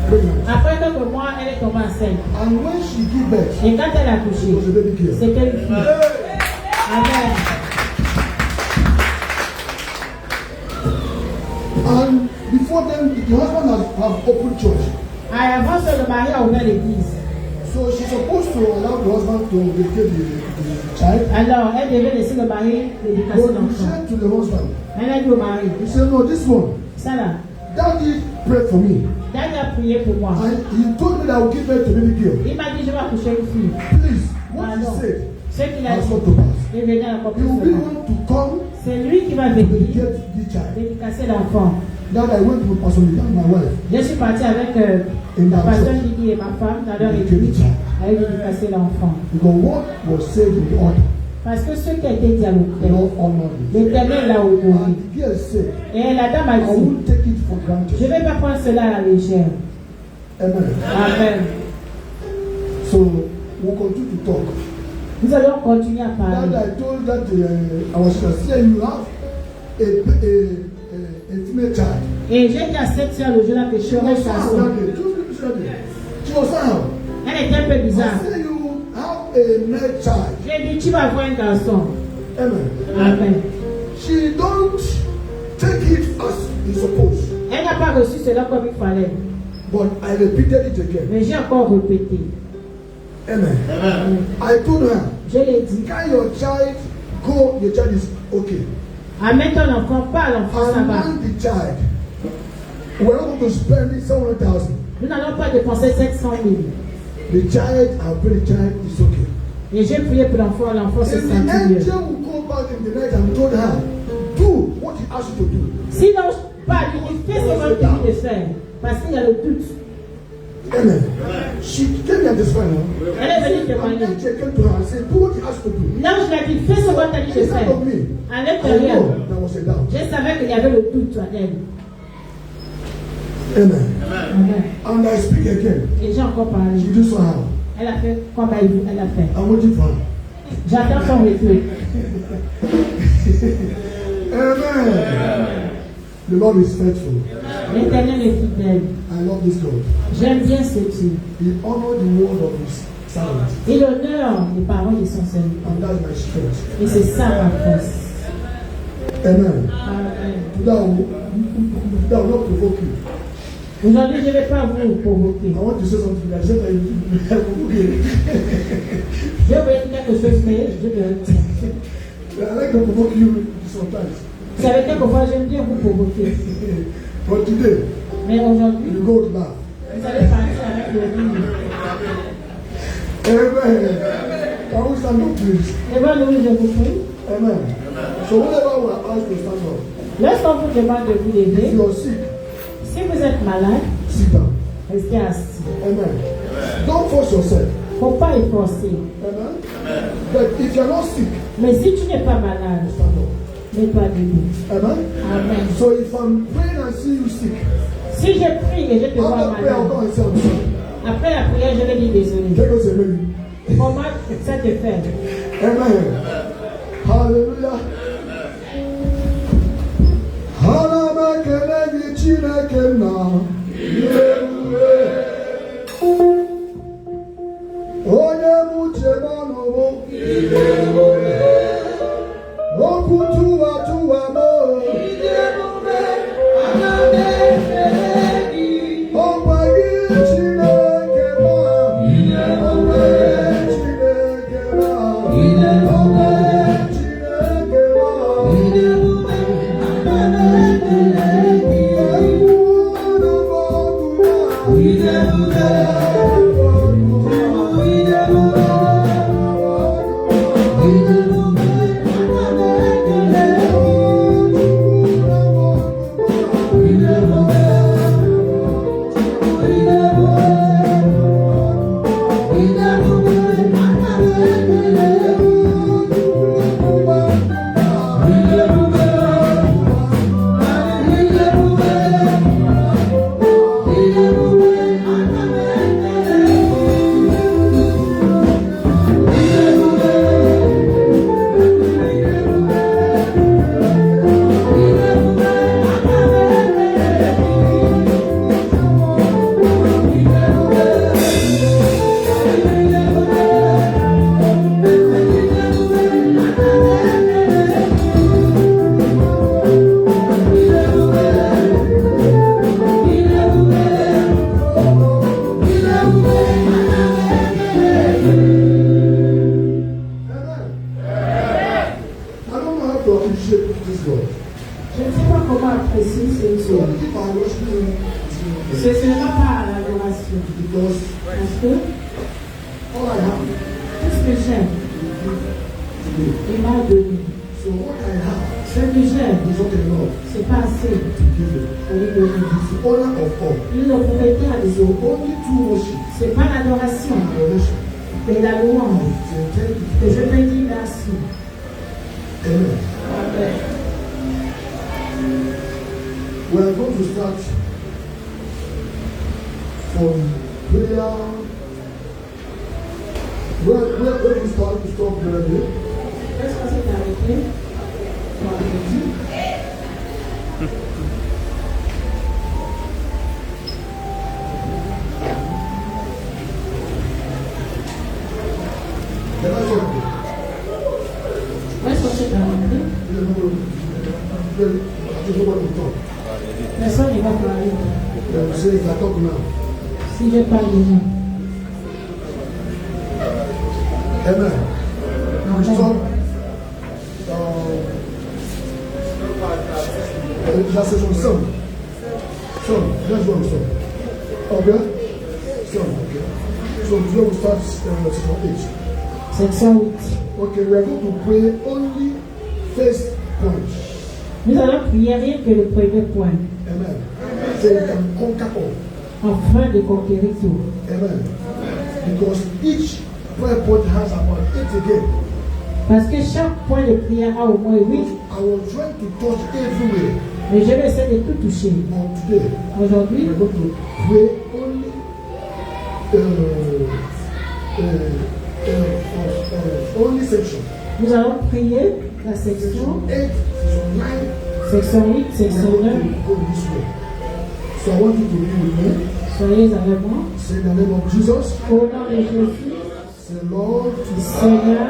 pregnant. Après quelques mois, elle est tombée enceinte. And when she gave birth, Et quand elle a it accouché, was a baby girl. c'était une fille. Amen. And before then, the husband have opened church. Avant ça, le mari a ouvert l'église. So she's supposed to allow the husband to dedicate the child. Alors, elle devait laisser le mari l'éducation But he d'enfant. said to the husband, Elle a dit au mari, he said, no, this one, ça là, Daddy prayed for me. Daddy a prié pour moi. And he told me that I will give birth to baby girl. Il m'a dit, je vais accoucher une fille. Please, what he Alors, said ce qu'il a has dit, come to pass. est venu à He accomplir will be cela. one to come C'est lui qui va to venir dedicate the child. dédicacer l'enfant. That I went with Pastor Lida, my wife, Je suis partie avec in la that pasteur church. Lydie et ma femme dans leur Dedicate the église child. à dédicacer l'enfant. Because what was said in the order, Parce que ce qui a été dit à the l'autel, Lord honored it. l'Éternel l'a honoré. And the girl said, Et la dame a I dit, won't take it for je granted. ne vais pas prendre cela à la légère. Amen. Amen. So we'll continue to talk. Nous allons continuer à That parler. I told that our sister, say you have a female child. Et j'ai dit à cette soeur le jour-là que je She serai was sa found soeur. that day. She was found. Elle était un peu I bizarre. say you have a male child. J'ai dit, tu vas voir un garçon. Amen. Amen. She don't take it as is supposed. Elle n'a pas reçu cela comme il fallait. But I repeated it again. Mais j'ai encore répété. Amen. I told her, Je l'ai dit. can your child go? Your child is okay. Amène ton enfant, pas l'enfant, ça va. And the child, we're not going to spend 700,000. Nous n'allons pas dépenser 700 000. The child, I pray the child is okay. Et j'ai prié pour l'enfant se If the sentit mieux. angel will go back in the night and told her, do what he asked you to do. Si l'ange parle, il fait ce qu'on lui dit de faire. Parce qu'il y a le doute. Amen. She came here this morning. Elle est venue And témoigner. the angel came to her and said, do what he asked you to do. L'ange lui a dit, fais ce qu'on t'a dit de Inside faire. of me, À I l'intérieur, know there was a doubt. je savais qu'il y avait le doute en elle. Amen. Amen. And I speak again. Et j'ai encore parlé. She do somehow. Elle a fait comme elle a fait. I'm waiting for her. J'attends son retour. Amen. The Lord is faithful. L'Éternel est fidèle. I love this God. J'aime bien ce Dieu. He honored the word of his servant. Il honore les paroles de son serviteur. And that's my strength. Et c'est ça ma force. Amen. Amen. That will not provoke you. Aujourd'hui, je ne vais pas vous provoquer. I want to say something. I said that you okay. Je vais dire quelque chose, mais je le retiens. I like to provoke you sometimes. Vous savez, quelquefois, j'aime bien vous provoquer. But today, Mais aujourd'hui, you go to laugh. vous allez partir avec le rire. Amen. Can we stand up, please? Lève-nous, je vous prie. Amen. So whenever we are asked to stand up, Lorsqu'on vous demande de vous if lever, you are sick, si vous êtes malade, sit down. restez assis. Amen. Don't force yourself. Il ne faut pas y forcer. Amen. But if you are not sick, Mais si tu n'es pas malade, stand up. mets-toi debout. Amen. Amen. So if I'm praying and see you sick, Si je prie et je te vois after prayer I'll malade, come and say I'm sorry. après la prière, je vais dire désolé. Take us a minute. Comment ça te fait? Amen. Hallelujah. Hanamakele Chineke na ilewe. Onye muche manobo ilewe. Okwu tuwa mo ilewe. Ọkwa gị Chineke ma ilewe. Chineke ma ilewe. Chineke C'est pas l'adoration, mais la louange. Et je te dis merci. Amen. Amen. We are going to start from prayer. Where we start to stop prayer? Est-ce qu'on s'est arrêté? Est-ce qu'on s'est arrêté? Personne ne va parler. Si je parle maintenant. Amen. Nous sommes la saison somme. Let's go somme. Okay? Somme, okay. So today we start section 8. Section 8. Okay, we are going to pray only first point. Nous allons prier rien que le premier point. Amen. So we can conquer all. Afin de conquérir tout. Amen. Because each prayer point has about 8 again. Parce que chaque point de prière a au moins 8. I was trying to touch everywhere. Mais je vais essayer de tout toucher. But today, Aujourd'hui, we are going to pray only section. nous allons prier la section 8, section 9. section 8, section 9. Go this way. So I want you to be with me. Soyez avec moi. Say in the name of Jesus. Au nom de Jésus, Say, Lord, Seigneur,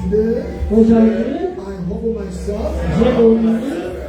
today aujourd'hui, I humble myself j'ai obéi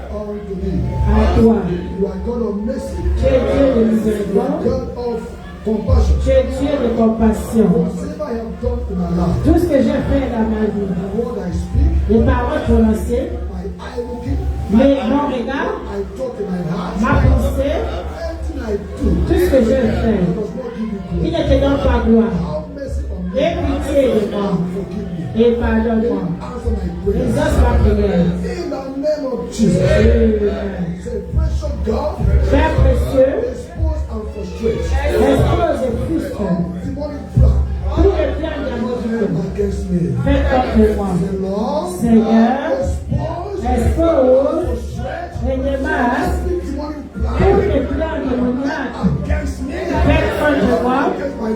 unto thee. à toi. You are God of mercy. Tu es Dieu de You are miséricorde. God of compassion. Tu es Dieu de compassion. Whatever I have done in my life, Tout ce que j'ai fait dans ma vie, the word I speak, les paroles prononcées, my eye looking, mon regard, I talk in my heart, ma pensée, everything I do, tout ce que je fais, does not give you qui glory. ne te donne pas gloire. Have mercy on me Aie pitié de moi and forgive me. et pardonne-moi. Answer my prayer. Exauce ma prière. In the name of Jesus. Amen. Say, precious God, Père précieux, expose and frustrate expose et frustre demonic plan tous les plans diaboliques. against me. Fais contre moi. Say, Lord, Seigneur, expose expose frustrate et démarre every demonic tous plan les plans démoniaques. against me. Fais contre moi, Against my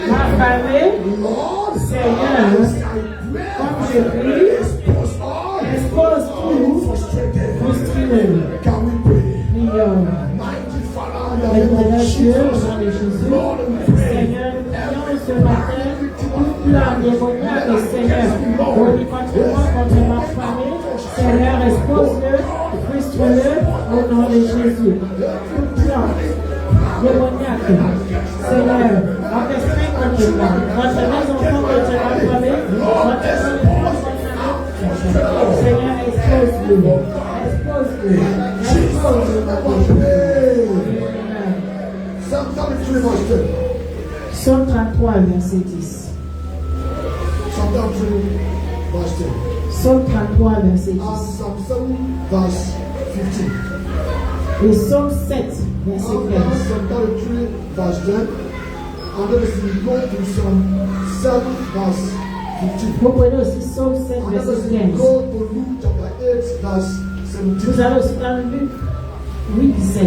ma family. famille. Lord, Seigneur, as I comme pray, je prie, expose all expose tout frustrated. frustré. Can we pray? Prions. Mighty Father, in the Avec name of Dieu, au Jesus. nom de Jésus. Lord, we pray. Seigneur, nous prions ce matin tout plan démoniaque, Seigneur, contre moi, contre ma famille. Seigneur, expose-le, frustre-le au nom de Jésus. Tout plan démoniaque, Seigneur, orchestré contre moi, contre mes enfants, contre ma famille, contre Seigneur, expose-le, expose-le, expose-le. Psalm 33 verse 10. Psaume 33, verset 10. Psalm 33 verse 10. Psaume 33, verset 10. And Psalm 7 verse 15. Et Psaume 7, verset After 15. Psalm 33 verse 10. And then we go to Psalm 7 verse 15. Vous prenez aussi Psaume 7, And verset then we 15. go to Luke chapter 8 verse Nous 17. allons aussi dans Luc 8, 17.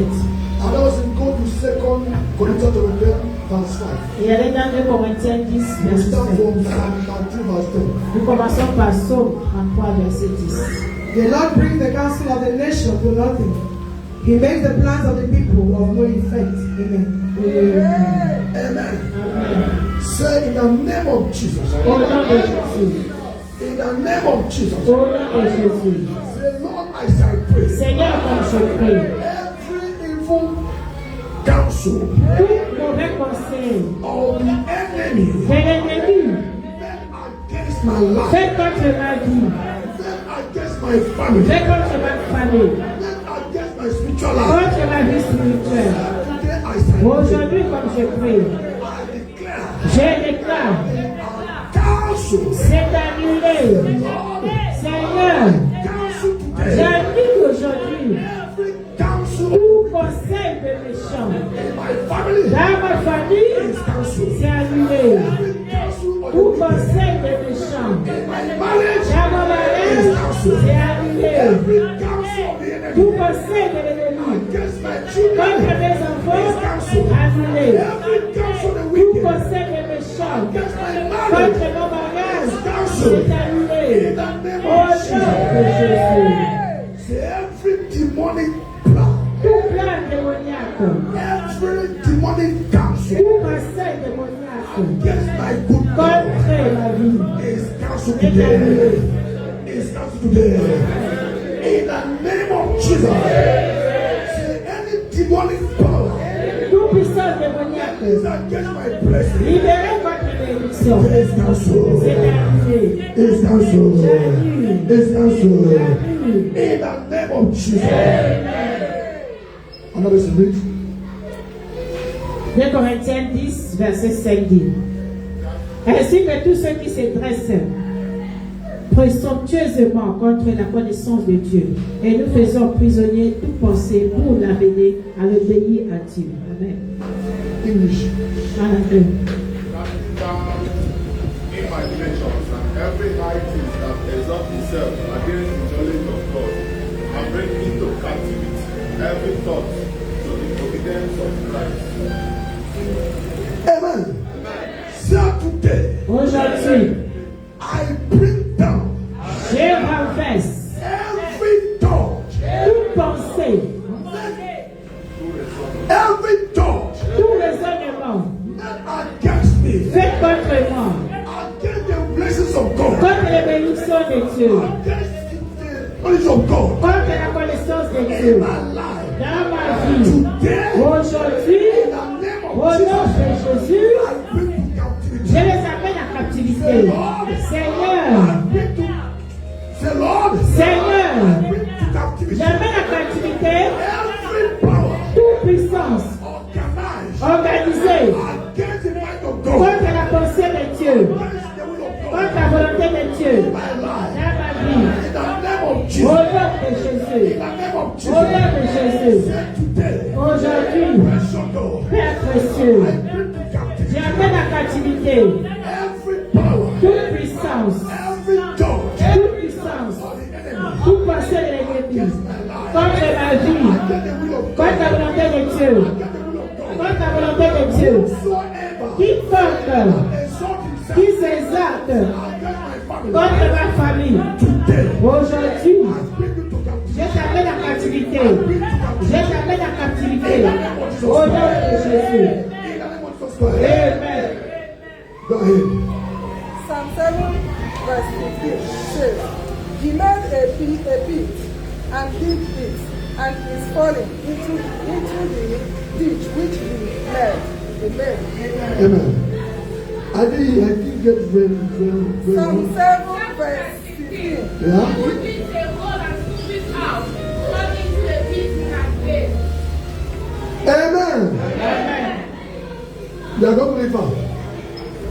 And then we go to 2 Corinthians chapter 10 verse 5. Et allez dans 2 Corinthiens 10, We verset 5. start from Psalm 33 verse 10. Nous commençons par Psaume 33, verset 10. The Lord brings the counsel of the nation to nothing. He makes the plans of the people of no effect. Amen. Amen. Amen. Say in the name of Jesus. Au nom de Jésus. In the name of Jesus. Au nom de Jésus. Say, Lord, I shall pray. Seigneur, comme je prie, Every evil counsel tout mauvais conseil of the enemy de l'ennemi set against my life, fait contre ma vie, set against my family, fait contre ma famille, set against my spiritual life. contre ma vie spirituelle. Today I shall pray. Aujourd'hui, comme je prie, I declare je déclare, counsel. c'est annulé. Seigneur, Counsel today. j'annule aujourd'hui Every counsel tout conseil de méchant. in my family Dans ma famille, is counsel. c'est annulé. Every counsel of Tout the conseil de méchant. in my marriage Dans mon mariage, c'est annulé. every counsel of the Tout enemy conseil de l'ennemi against my contre children mes enfants, annulé. every counsel of the Tout wicked conseil de méchant against my contre marriage mon mariage, counsel c'est annulé. in the name Au of nom de Jesus. Jésus. Say every demonic plan, Tout plan démoniaque, every demonic counsel tout conseil démoniaque against my good God contre ma vie, is cancelled today. Is cancelled today. In the name of Jesus. Say any demonic power tout puissance démoniaque, is against my blessing. libérez contre mes Say malédiction. It's cancelled. C'est annulé. It's cancelled. J'annule. It's cancelled. J'annule. In the name of Jesus. Another read. 2 Corinthiens 10, verset 5 dit. Ainsi que tous ceux qui se dressent présomptueusement contre la connaissance de Dieu, et nous faisons prisonnier toute pensée pour l'amener à l'obéir à Dieu. Amen. English. Amen. Imaginations and every high thing that exalts itself against the knowledge of God, and bring into captivity every thought to the obedience of Christ. Amen. So today, Aujourd'hui, I bring down je renverse every thought, toute pensée, every thought tout raisonnement against me, fait contre moi, against the blessings of God, contre les bénédictions de Dieu, against the knowledge of God contre la connaissance de in Dieu, my life. dans ma vie. Today, Aujourd'hui, in the name au of nom de Jesus, Jésus, I bring to captivity. je les amène à captivité. Seigneur, Say, Lord, Seigneur, bring to captivity j'amène à captivité every power toute puissance organized organisée against the mind of God, contre la pensée de Dieu, against the will of God contre la volonté de Dieu in my life. dans ma vie. In the name of Au Jesus. nom de Jésus, In the name of au nom de Jesus. Jésus, Say today, aujourd'hui, precious God, Père précieux, I bring to captivity j'amène à captivité every power, toute puissance, every thought toute puissance, of the enemy toute pensée de l'ennemi contre ma vie, against the will of God, contre la volonté de Dieu, against the will of God. contre la volonté de Dieu, Whosoever quiconque exalt himself qui s'exalte against my family, contre ma famille, today, aujourd'hui, bring you to captivity. je t'amène à captivité, je t'amène à captivité, au nom de Jésus. In the name of Jesus, go ahead. Amen. Go ahead. Psalm 7, verse 15 says, He made a pit and hid it, and is falling into the ditch which he made. Amen. Amen. I didn't get very Psalm 7, verse 15. Yeah. Put it a hole and scoop it out, turn into a pit and bed. Amen. Amen. You are not very far.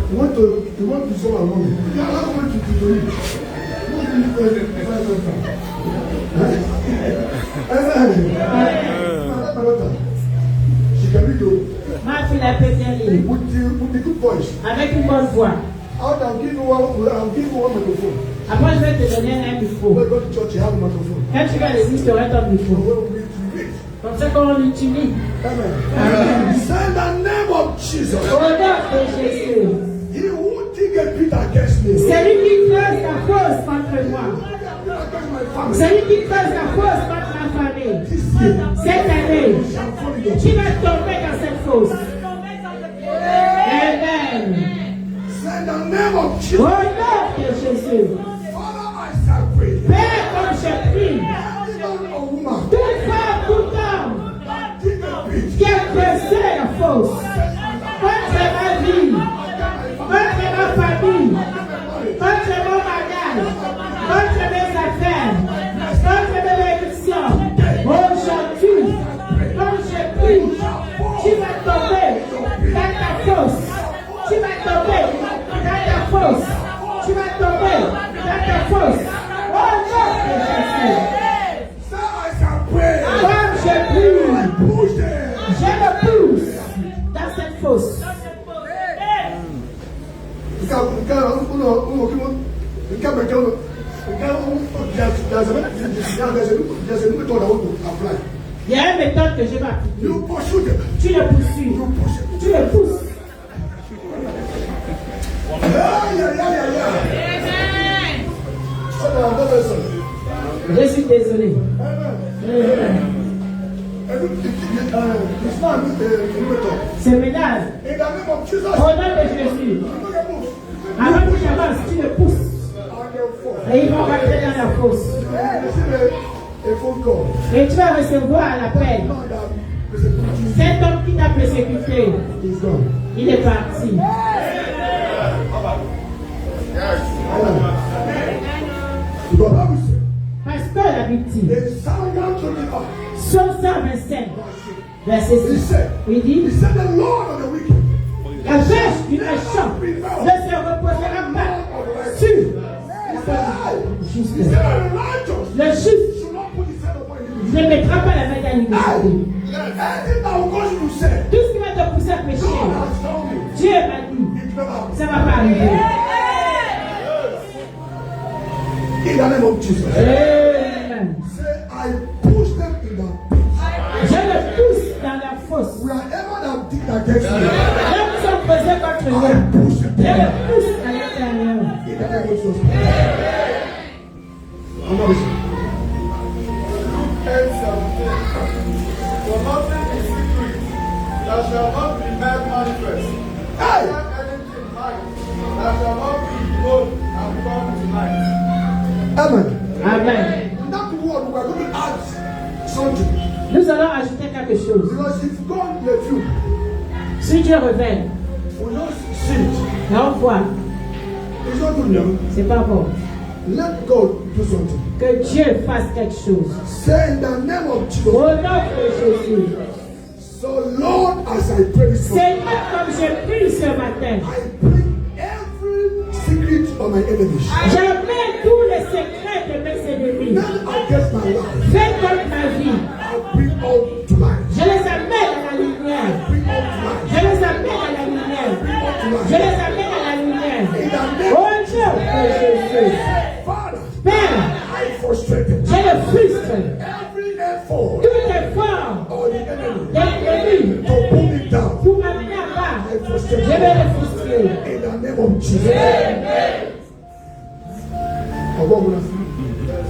You want to solve a moment. You are not going to eat. Amen. She can read you Ma fille a peut bien lire with the good voice. avec une bonne voix. I'll give you one microphone. Après, je vais te donner un micro. When you go to church, you have a microphone. Quand tu vas à l'église, tu auras ton micro. When we read. Comme ça, quand on l'utilise, Amen. Say the name of Jesus. au nom de Jésus, He who dig a pit against me. celui qui creuse la fosse contre moi, Against my family. celui qui creuse la fosse contre ma famille, This year. cette année, Shall fall in your tu vas tomber dans cette fosse. Amen. Say the name of Au Jesus. nom de Jésus, Father, I shall pray. Père, comme je prie, Any man or woman toute femme, tout homme dig a pit qui a creusé la fosse contre ma vie, contre ma famille, contre mon mariage, contre mes affaires, contre mes bénédictions, aujourd'hui, comme je prie, tu vas tomber dans ta fosse. Tu vas tomber dans ta fosse. Tu vas tomber dans ta fosse. Au nom de Jésus. say I shall pray. Comme je prie, Push them. je le pousse dans cette fosse. There's a new method I want to apply. Il y a une méthode que je vais appliquer. You pursue them. Tu le poursuis. You push them. Tu le pousses. Amen. So that I'm not listening. Je suis désolé. Amen. It's not a new method. Ce ménage, In the name of Jesus. au nom de Jésus, You don't get moved. avant que j'avance, tu le pousses. And they'll fall. Et ils vont rentrer dans la fosse. You receive a phone call. Et tu vas recevoir l'appel. Man that persecuted Cet homme qui t'a persécuté, you is gone. il est parti. aussi. In Psalm 125, Psaume 125, verset 6. Il dit, he said, the Lord of the wicked la vache du méchant ne se reposera pas sur he juste. said, the righteous Le juste should not put his head upon his ne mettra pas la main dans l'iniquité. anything that will cause you to say, Tout ce qui va te pousser à pécher, God has told you, Dieu m'a dit, it never happened. ça ne va pas arriver. In the name of Jesus. Amen. Say, I push them in the pit. Je le pousse dans la fosse. Wherever that dig against me, Là où ils sont posés contre moi, I push it je down. le pousse à l'intérieur. In the name of Jesus. I'm not listening. 10:17. For nothing is secret that shall not be made manifest. Hey! Not anything hidden that shall not be known and come to light. Amen. Amen. In that word, we're going to add something. Nous allons ajouter quelque chose. Because if God let you, Si Dieu révèle, we just see it. là on voit, It's not good enough. c'est pas bon. Let God do something. Que Dieu fasse quelque chose. Say in the name of Jesus. Au nom de Jésus. So Lord, as I pray this morning, Seigneur, comme je prie ce matin, I bring every secret of my enemies. j'amène tous les secrets de mes ennemis. None against my life. Fais contre ma vie. I bring all to light. Je les amène à la lumière. Bring all to light. Je les amène à la lumière. Je les amène à la lumière. Au nom de Jésus. Father, Père, I frustrated je le frustre. every effort Tout effort of the enemy de l'ennemi to pull me down. pour m'amener à bas, I je frustrate vais le frustrer. in the name of Jesus.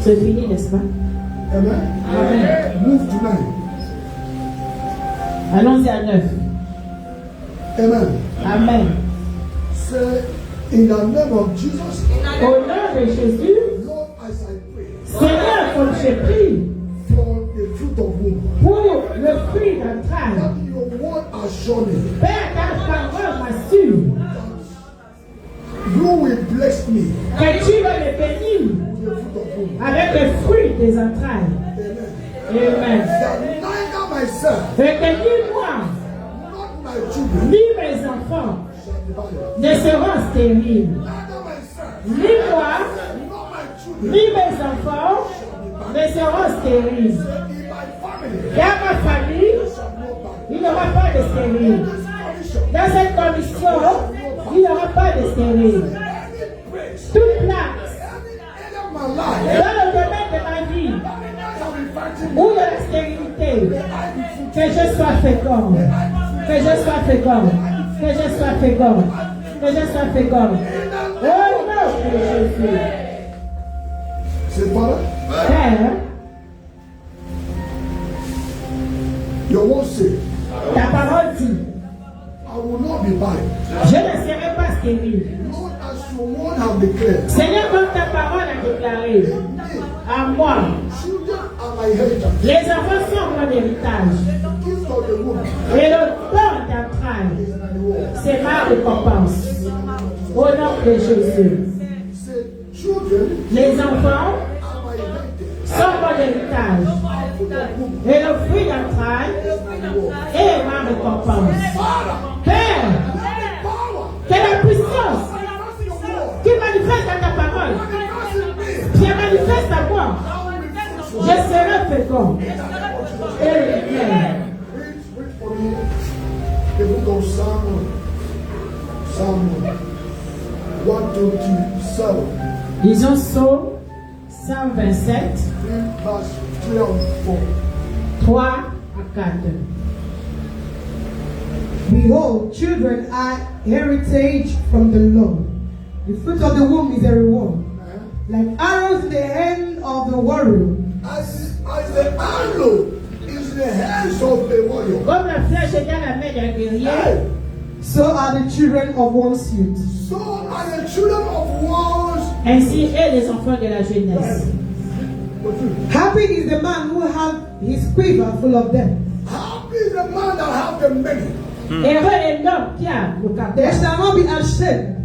C'est fini, n'est-ce pas? Amen. Amen. Move tonight. Allons-y à 9. Amen. Amen. Say in the name of Jesus, Au nom de Jésus, Lord, as I pray Seigneur, comme je prie for the fruit of womb, pour le fruit d'entrailles, that your word has shown me Père, ta parole m'assure you will bless me que tu vas me bénir with the fruit of womb. avec le fruit des entrailles. Amen. Amen. That neither myself, Et que ni moi, not my children, ni mes enfants shall be barren. ne seront stériles. Neither myself, Ni moi, not my children, ni mes enfants ne seront stériles. in my family, Dans ma famille, shall not barren. il n'y aura pas de stériles. This condition, Dans cette condition, il n'y aura pas de stériles. any place, Toute place, any area of my life, dans le domaine de ma vie, that shall be fighting ou me, de la stérilité, I be que je sois fécond, que je sois fécond, que je sois fécond, que je sois fécond. Au nom de Jésus. Say, Father, Père, your word say, ta parole dit, I will not be barren. je ne serai pas stérile. Lord, as your word have declared, Seigneur, comme ta parole a déclaré, à moi, children are my inheritance. les enfants sont mon héritage. The gift of the womb Et le don d'entrailles, is in the world. c'est ma récompense. Au nom de Jésus. Say, children Les enfants are my inheritance. sont mon héritage. Et le fruit d'entrailles est ma récompense. Père, Power, que la puissance manifest your word, qui manifeste dans ta parole, manifest in me. qui manifeste à moi, je serai fécond. Amen. Read for me the book of Psalm 127, Lisons Psaume 127, 3 verse 3 and 4. 3 à 4. Behold, children are heritage from the Lord. The fruit of the womb is a reward. Like arrows in the hand of the warrior. As the arrow is in the hands of a warrior, Comme la flèche est dans la main d'un guerrier, So are the children of one's youth. so are the children of wars. ainsi est les enfants de la jeunesse. Happy is the man who has his quiver full of them. Happy is the man that have the many. Heureux est l'homme qui a le They cœur. shall not be ashamed,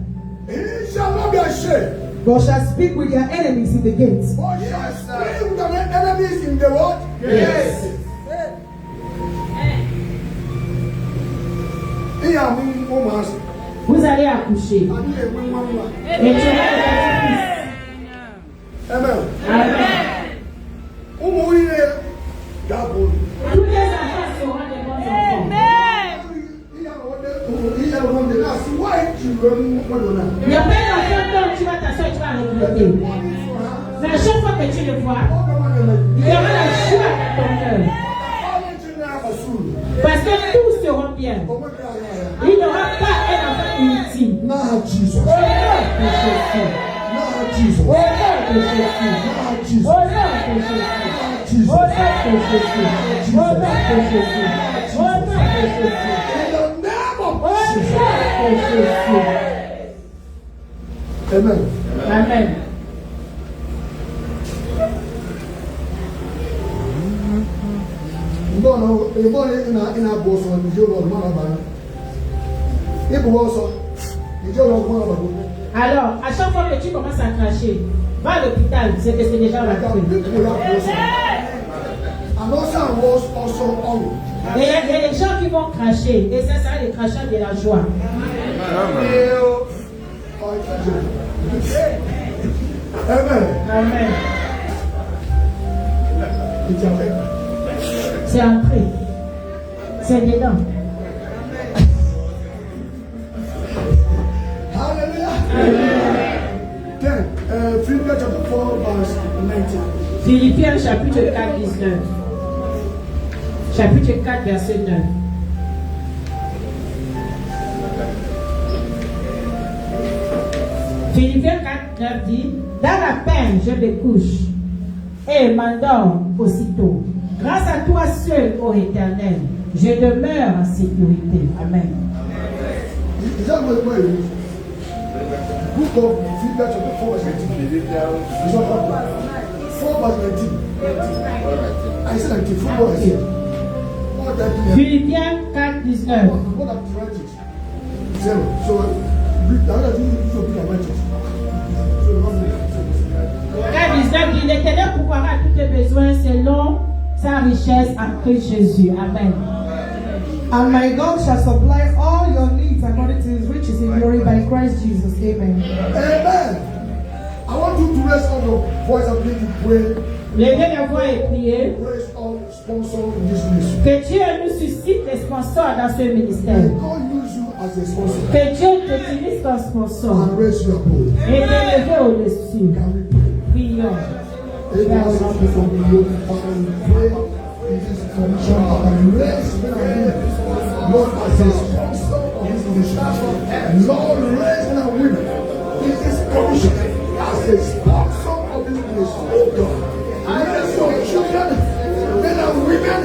He shall not be ashamed, but shall speak with their enemies in the gates. but shall speak with an enemy babies in the world? Yes. Vous allez accoucher. Et tu auras des Amen. Amen. Tous les enfants seront des bons enfants. Il n'y a pas d'enfant dont tu vas t'asseoir et tu vas regretter. Mais à chaque fois que tu le vois, il y aura la joie dans ton cœur. Parce que tous seront bien. Il n'y aura pas un enfant inutile. Au nom de Jésus. Au nom de Jésus. Au nom de Jésus. Au nom de Jésus. Au nom de Jésus. Au nom de Jésus. Au nom de Jésus. Amen. Amen. Alors, à chaque fois que tu commences à cracher, va à l'hôpital, c'est que c'est déjà la fin. Et il y a des gens qui vont cracher, et ça sera le crachage de la joie. Amen. Amen. C'est entré. C'est dedans. Hallelujah. Then, Philippians chapter 4, verse 19. Philippiens chapitre 4, 19. Chapitre 4, verset 9. Philippiens 4, 9 dit: dans la peine, je me couche et m'endors aussitôt. Grâce à toi seul, ô Éternel, je demeure en sécurité. Amen. Is that what it is? Book of Philippians chapter 4, verse 19. Is that what 4 verse 19. I said 19. 4 verse 19. Philippiens 4, 19. What I've tried it. Zero. So, the other thing is to be a righteous. So, 4, 19 dit: l'Éternel pourvoira à tous tes besoins selon sa richesse en Christ Jésus. Amen. And my God shall supply all your needs according to his riches in glory by Christ Jesus. Amen. Amen. I want you to raise up your voice and begin to pray. Levez la voix et priez. Raise up sponsor in this ministry. Que Dieu nous suscite des sponsors dans ce ministère. God use you as a sponsor. Que Dieu t'utilise comme sponsor. And raise your boat. Et t'élever au-dessus. Can we pray? Prions. Amen. From the Lord, Father, we pray in this commission and raise Lord as a sponsor of this commission. Lord, raise men and women in this commission as a sponsor of this ministry. Oh God, raise your children, men and women,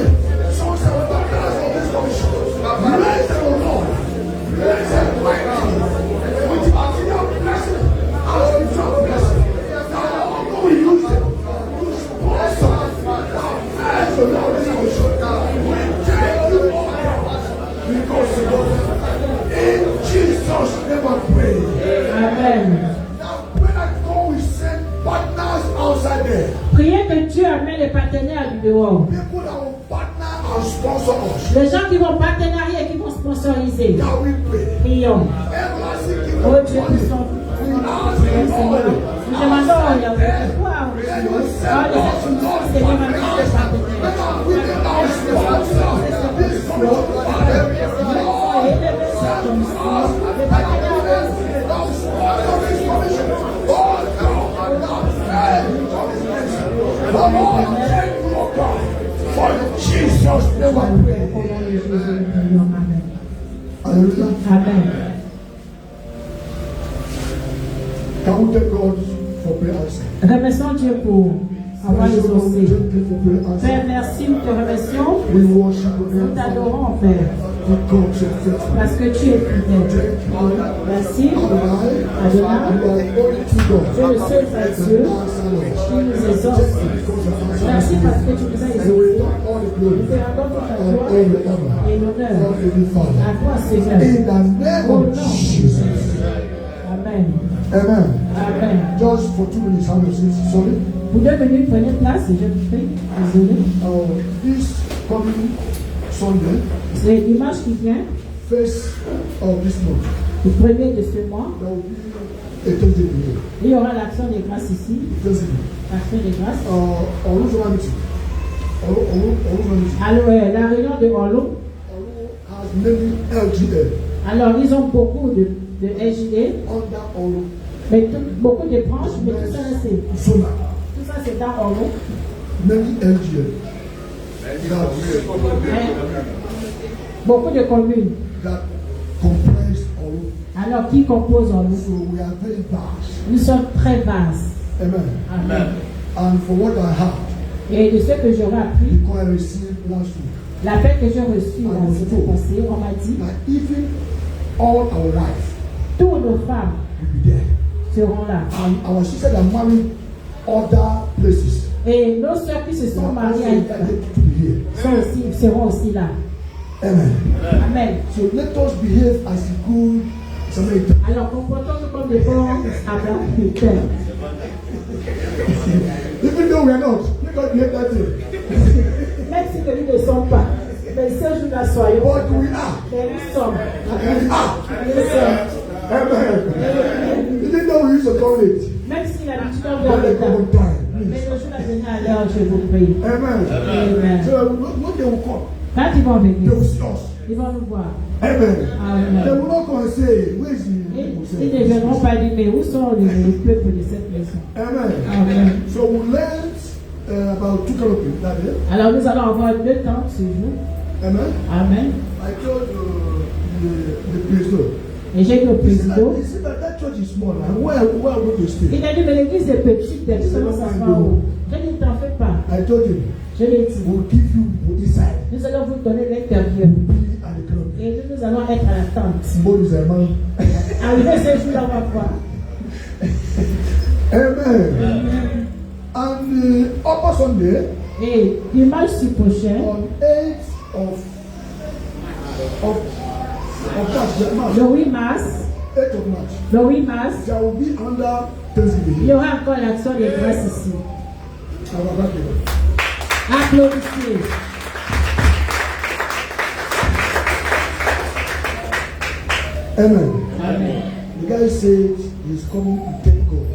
sons and daughters of this commission. Raise them, oh Lord. Raise them right now with material blessing and spiritual blessing. Now, although we use them to sponsor the affairs of this commission, we thank you, Lord, because in Jesus' name I pray. Amen. Now, when I go, we send partners outside there. Priez que Dieu amène les partenaires du dehors. People that will partner and sponsor us. Les gens qui vont partenarier et qui vont sponsoriser. Now we pray. Prions. Everlasting King Oh of Dieu, glory. nous sommes. We ask you, Lord, Nous demandons il y a pourquoi that you Oh, send les us, actions Lord, du Seigneur amènent les partners. partenaires. Let us within our sponsor this commission, Father. Lord, send us the partners that will sponsor this commission. Oh God, now pray for this nation. Lord, thank you, Lord God, for Jesus' name I pray. Au nom de Jésus, nous prions. Amen. Hallelujah. Amen. Can we thank God for prayer answer? Remercions Dieu pour avoir les osés. Père, merci, nous te remercions. We worship your Nous name t'adorons, Père, because you're faithful. parce que tu es fidèle. Merci, Adonai, you are only true tu es God. le seul vrai Dieu Answer us. qui nous exauce. Merci parce que tu nous as And we exaucés. take all the Nous glory te rendons toute la and gloire all the honor. et l'honneur God the à Father. toi, Seigneur. In the name Au nom of de Jesus. Amen. Amen. Amen. Just for 2 minutes, have your seats. Sorry. Pour 2 minutes, prenez place, je vous prie. Désolé. This coming Sunday, C'est dimanche qui vient, first of this month, le premier de ce mois, there will be a Thursday meeting. il y aura l'action des grâces ici. Thursday. L'action des grâces. Original meeting. Original meeting. Alors, la réunion de Orlo, Has many LGL alors ils ont beaucoup de SJD, under Olo. mais beaucoup de branches, mais tout ça, Zona. tout ça c'est dans Orlo. Many LGL. Beaucoup de communes, That comprise Olo. alors qui composent Orlo. So we are very vast. Nous sommes très vastes. Amen. Amen. And for what I have, Et de ce que j'aurais appris, because I received last week, l'appel que j'ai reçu la semaine passée, on m'a dit, that even all our wives toutes nos femmes will be there. seront là. And our sisters that married other places, Et nos soeurs qui se they sont are mariées also à invited to be here. seront aussi là. Amen. Amen. So let us behave as a good Samaritan. Alors comportons-nous comme des bons samaritains. Even though we are not, let us behave that way. Même si que nous ne sommes pas, mais ce jour-là soyons. But we are. Mais nous sommes. We are. Nous sommes. Amen. Even though we used to call it, Même si l'habitude on but veut they le come temps. on time. Mais le jour à venir à l'heure, je vous prie. Amen. Amen. So when they will come, Quand ils vont they venir, will see us. ils vont nous voir. Amen. They Amen. will not come and say, where is Ils ne the viendront pas dire, mais où sont les peuples de cette maison? Amen. Amen. So we learned about two kind of people that day. Alors nous allons avoir 2 temps ce jour. Amen. Amen. I told the pastor. Et j'ai dit au He said, président, that church is small. And where are we going to stay? il a dit, mais l'église est petite, des personnes s'asseoir où? Je dis, ne t'en fais pas. I told him, Je l'ai dit, we'll give you the inside. nous allons vous donner l'intérieur. Be at the club. Et nous allons être à la tente. Simone is a man. Arrivé ce jour-là, on va voir. Amen. And upper Sunday, Et dimanche si prochain, on 8th of March, le 8 mars, 8th of March, le 8 mars, there will be under il Thanksgiving. y aura encore l'action des grâces ici. Our baptism. Applaudissez. Amen. Amen. The guy said he's coming to thank God.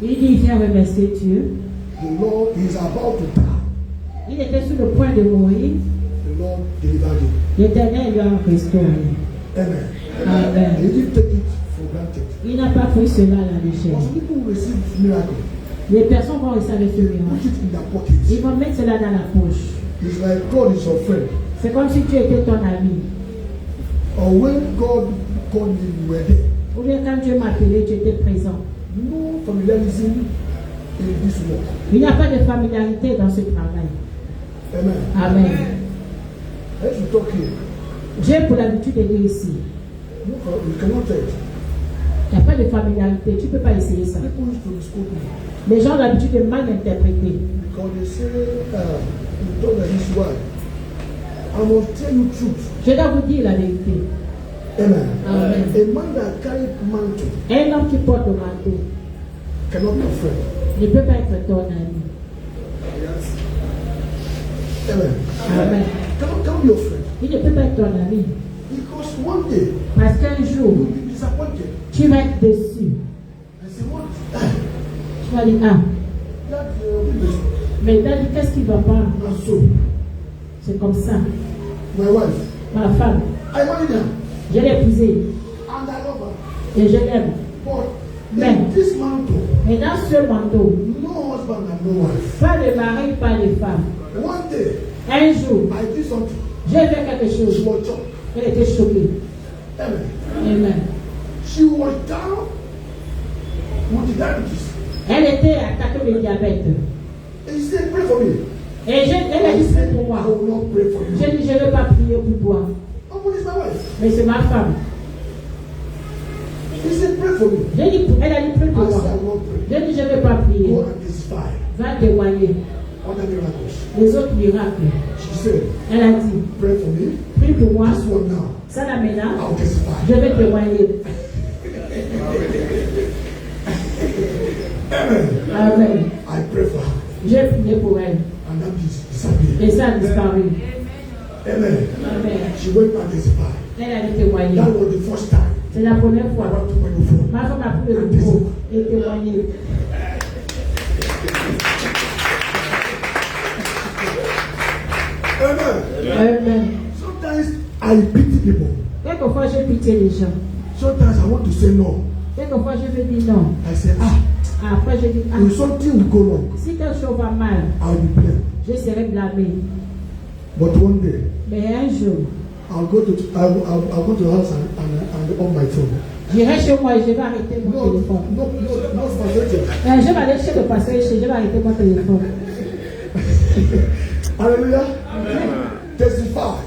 Il dit, il vient remercier Dieu. The Lord is about to die. Il était sur le point de mourir. The Lord delivered him. L'Éternel lui a restauré. Amen. Amen. He didn't take it for granted. Il n'a pas pris cela à la légère. Some people receive miracle, Les personnes vont recevoir ce put miracle. it in their pocket. Ils vont mettre cela dans la poche. It's like God is your friend. C'est comme si tu étais ton ami. Or when God called you, you were there. Ou bien quand Dieu m'a appelé, tu étais présent. No familiarism in this work. Il n'y a pas de familiarité dans ce travail. Amen. Amen. As you talk here, J'ai pour l'habitude de dire ici. you cannot tell. Il n'y a pas de familiarité. Tu ne peux pas essayer ça. People used to misquote me Les gens ont l'habitude de mal interpréter. because they say, you told me this why. I must tell you truth. Je dois vous dire la vérité. Amen. Amen. A man that carried mantle Un homme qui porte le manteau cannot be a friend. ne peut pas être ton ami. Amen. Amen. Cannot be your friend. Il ne peut pas être ton ami. Because one day Parce qu'un jour, you'll be disappointed. tu vas être déçu. I say, what? Tu vas dire, ah, That mais il a dit, qu'est-ce qui ne va pas? and so C'est comme ça. my wife, Ma femme, I married her je l'ai épousée and I love her. et je l'aime. But Mais- in this mantle, Mais dans ce manteau, no husband and no wife. pas de mari, pas de femme. One day Un jour, I did something. j'ai fait quelque She chose. was shocked. Elle était choquée. Amen. Amen. She was down with diabetes. Elle était attaquée de diabète. And she said, pray for me. Et elle a I dit, said, c'est pour moi. I will not pray for you. J'ai dit, je ne vais pas prier pour toi. Oh, but it's my wife. Mais c'est ma femme. He said, pray for me. J'ai dit, elle a dit, prie pour I moi. said, I will not pray. J'ai dit, je ne vais pas prier. Go and testify Va témoigner. other miracles. Les autres miracles. She said, Elle a dit, pray for me. prie pour moi. This one now. Ça là maintenant, I'll testify. je vais témoigner. Amen. Amen. I pray for her. J'ai prié pour elle. And that disappeared. Et ça a disparu. Amen. Amen. She went back and testify. Elle a témoigné. That was the first time. C'est la première fois. I want to pray for. Ma femme a pris le micro et témoigné. Amen. Amen. Sometimes I pity people. Quelquefois, j'ai pitié les gens. Sometimes I want to say no. Quelquefois, je vais dire non. I say, Après, je dis, if something will go wrong, si quelque chose va mal, I'll be blamed. je serai blâmé. But one day, Mais un jour, I'll go to the house and on my phone. j'irai chez moi et je vais arrêter mon No, téléphone. no, frustrated. Je vais aller chez le pasteur et je vais arrêter mon téléphone. Hallelujah. Testify.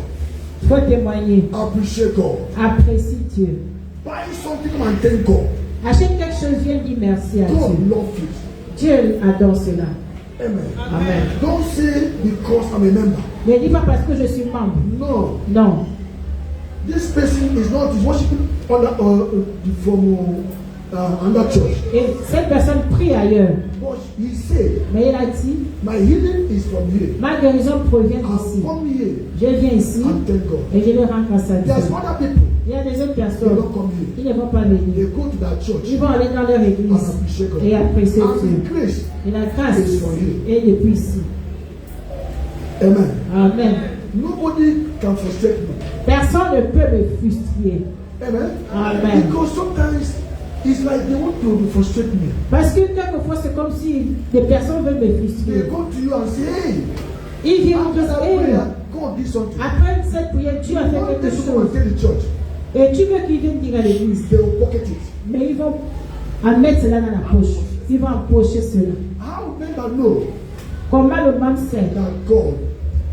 Il faut témoigner. Appreciate God. Apprécie Dieu. Buy something and thank God. Achète quelque chose, viens dire merci à God Dieu. loves it. Dieu adore cela. Amen. Amen. Don't say because I'm a member. Ne dis pas parce que je suis membre. No. Non. This person is worshiping from another church. Et cette personne prie ailleurs. But he said, Mais il a dit, my healing is from here. ma guérison provient I'll d'ici. come here Je viens ici and thank God. et je vais rendre grâce à Dieu. There's other people. Il y a des autres They personnes don't come here. qui ne vont pas They venir. go to that church Ils vont aller dans leur and église appreciate God. et apprécier And Dieu. the grace. Et la grâce It's for you. est depuis ici. Amen. Amen. Nobody can frustrate me. Personne ne peut me frustrer. Amen. Amen. Because sometimes it's like they want to frustrate me. Parce que quelquefois, c'est comme si des personnes veulent me They frustrer. go to you and say, hey, Ils viennent after dire, that hey, prayer, God did something. après cette prière, Dieu a You fait want quelque them to come chose. and tell the church. Et tu veux qu'ils viennent dire à l'église. They will pocket it. Mais ils vont en mettre cela dans la poche. Ils vont empocher cela. How will member know Comment le membre sait that God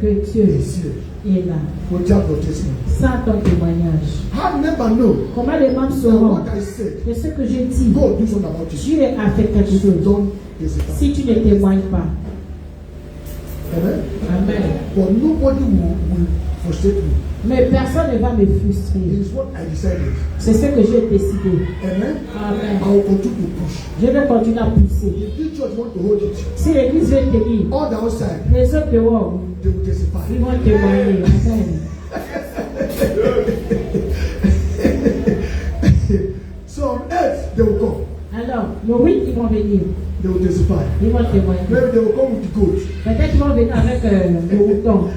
que Dieu is here est là, without your testimony? sans ton témoignage? How will member know Comment les membres that sauront what I said, de ce que je dis? God do something about it? Dieu a fait quelque If you chose. don't testify. Si tu ne témoignes pas. Amen. Amen. But nobody will frustrate me. Mais personne ne va me frustrer. It's what I decided. C'est ce que j'ai décidé. Amen. Amen. I will continue to push. Je vais continuer à pousser. If the church want to hold it, Si l'église veut tenir, on the outside, les autres dehors, they will testify. ils vont témoigner. Amen. So on earth, they will come. Alors, oui, ils vont venir. They will testify. Ils vont témoigner. Maybe they will come with the goat. Peut-être qu'ils vont venir avec le mouton.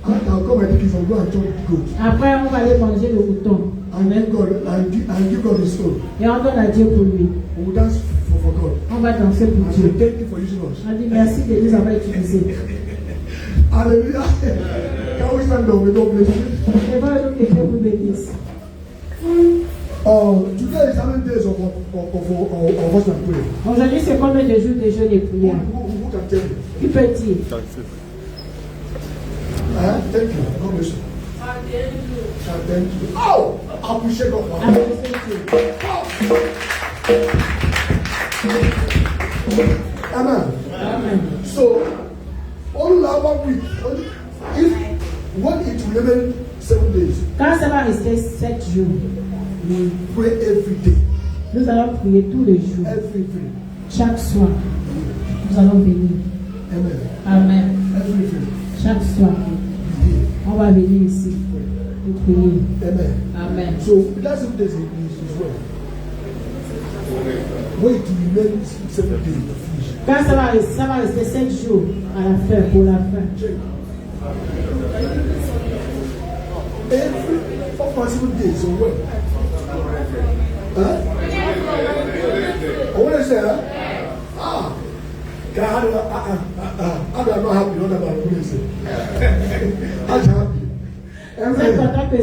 And I'll come and take it and go and chop the goat. Après, on va aller manger le mouton. And then God and give God his own. Et on donne à Dieu pour lui. We will dance for God. On va danser pour And Dieu. say, thank you for using us. On dit merci de nous avoir utilisés. Hallelujah. Can we stand up? May God bless you. Et voilà donc que Dieu vous bénisse. Today is 7 days of fast and prayer. Aujourd'hui, c'est combien de jours de jeûne et prière? Who can tell me? Qui peut dire? Thank you. God bless you. Thank you. Oh, I appreciate God for that. Amen. Amen. So, only 1 week. When it will remain 7 days, Quand ça va rester 7 jours, we pray every day. nous allons prier tous les jours. Every day. Chaque soir, nous allons venir. Amen. Amen. Every day. Chaque soir, We pray. on va venir ici pour prier. Amen. Amen. So that's 7 days is well. Wait to remain 7 days to finish. Quand ça va rester 7 jours à la fin, pour la fin. Every 7 days is well. Huh? What is that? God, I'm not happy. Not about what you say. I'm happy. C'est content que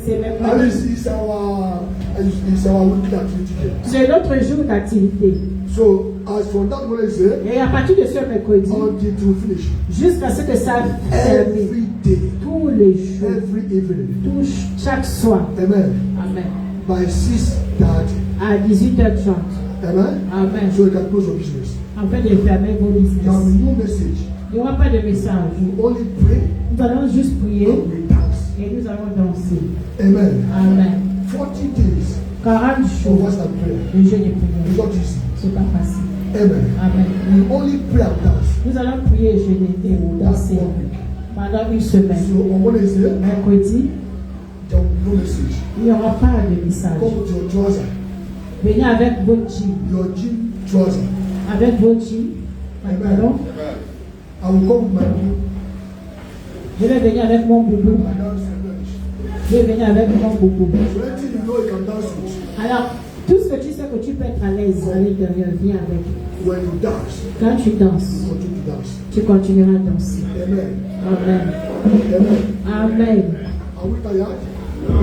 c'est même At least it's our weekly activity. C'est notre jour d'activité. So as for that Wednesday, Et à partir de ce mercredi, until to finish, jusqu'à ce que ça termine, every day, tous les jours, every evening. chaque soir. Amen. Amen. By 6:30. À 18h30. Amen. Amen. So you can close your business. Afin de fermer vos There will business. be no message. Il n'y aura pas de message. You only pray Nous allons juste prier and we dance. et nous allons danser. Amen. Amen. 40 days 40 of jours fast and prayer. de jeûne et prière. It's not easy. C'est pas facile. Amen. Amen. We only pray and dance. Nous allons prier jeûner ou danser pendant une semaine. So on Wednesday, Mercredi, there will be no message. il n'y aura pas de message. Come with your trouser, Venez avec votre jean, your jean trouser. avec votre jean, pantalon. I will come with my book Je vais venir avec mon boubou. and dance in church. Je vais venir avec mon boubou. So anything you know you can dance with. Alors, tout ce que tu sais que tu peux être à l'aise à l'intérieur, viens avec. When you dance, Quand tu danses, you continue to dance. tu continueras à danser. Amen. Amen. Amen. Amen. Are we tired?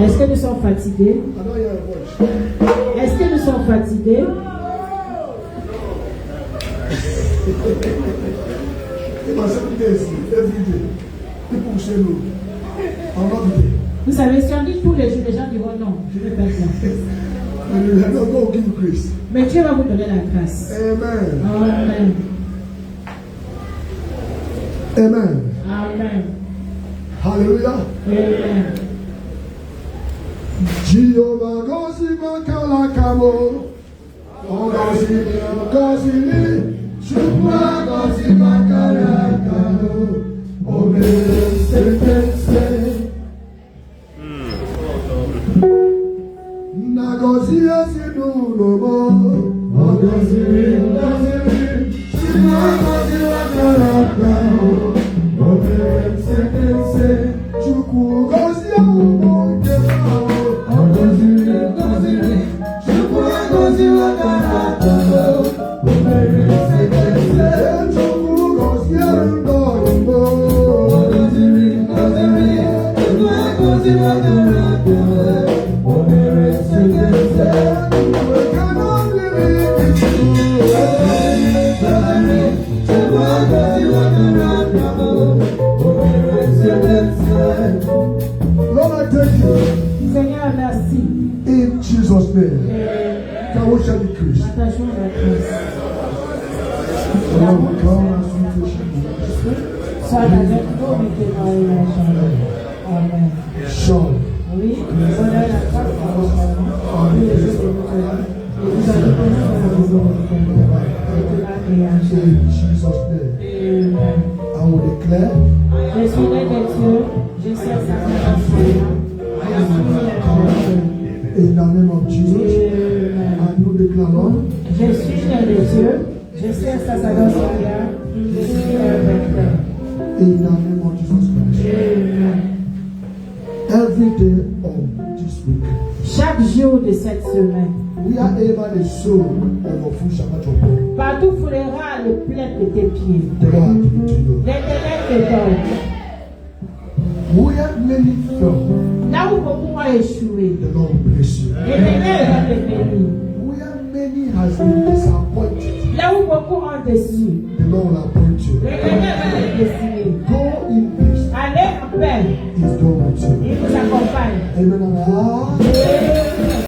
Est-ce que nous sommes fatigués? I don't hear a voice. Est-ce que nous sommes fatigués? In my 7 days, every day, people will say no. I'll not be there. Vous savez, si on dit tous les jours, les gens diront non, je ne vais pas être là. And you know, God will give you grace. Mais Dieu va vous donner la grâce. Amen. Amen. Amen. Amen. Hallelujah. Amen. Jehovah gosi makala kamo. Gosi ni. Shukwa gosi makala kamo. Obere se. Na gosi asinu lobo. Gosi ni. Shukwa gosi makala kamo. Obere se. Chukwu gosi awo kemo. Lord, I thank you. Seigneur, merci. In Jesus' name. Can we shall decrease? Attachons la grâce. Sois avec nous maintenant et à jamais. Amen. Sean. Oui, voilà la grâce à vous. Oui, les jours de notre vie. Et vous allez connaître la maison de et à In jamais. Jesus' name. Amen. I will declare Je suis né de Dieu, je sais sa grâce. Je suis né de Dieu. in the name of Jesus. Amen. And you declare, Lord, Je suis né de Dieu, je sais sa sagesse royale, je suis avec in the name of Jesus Christ. Amen. Every day of this week, Chaque jour de cette semaine, wherever the soul of your foot shall not open, partout foulera le plein de tes pieds. the Lord will give it to you. L'Éternel te donne. Where many fell, Là où beaucoup ont échoué, the Lord will bless you. l'Éternel va te bénir. Where many has been disappointed, Là où beaucoup ont déçu, the Lord will appoint you. l'Éternel va te dessiner. Go in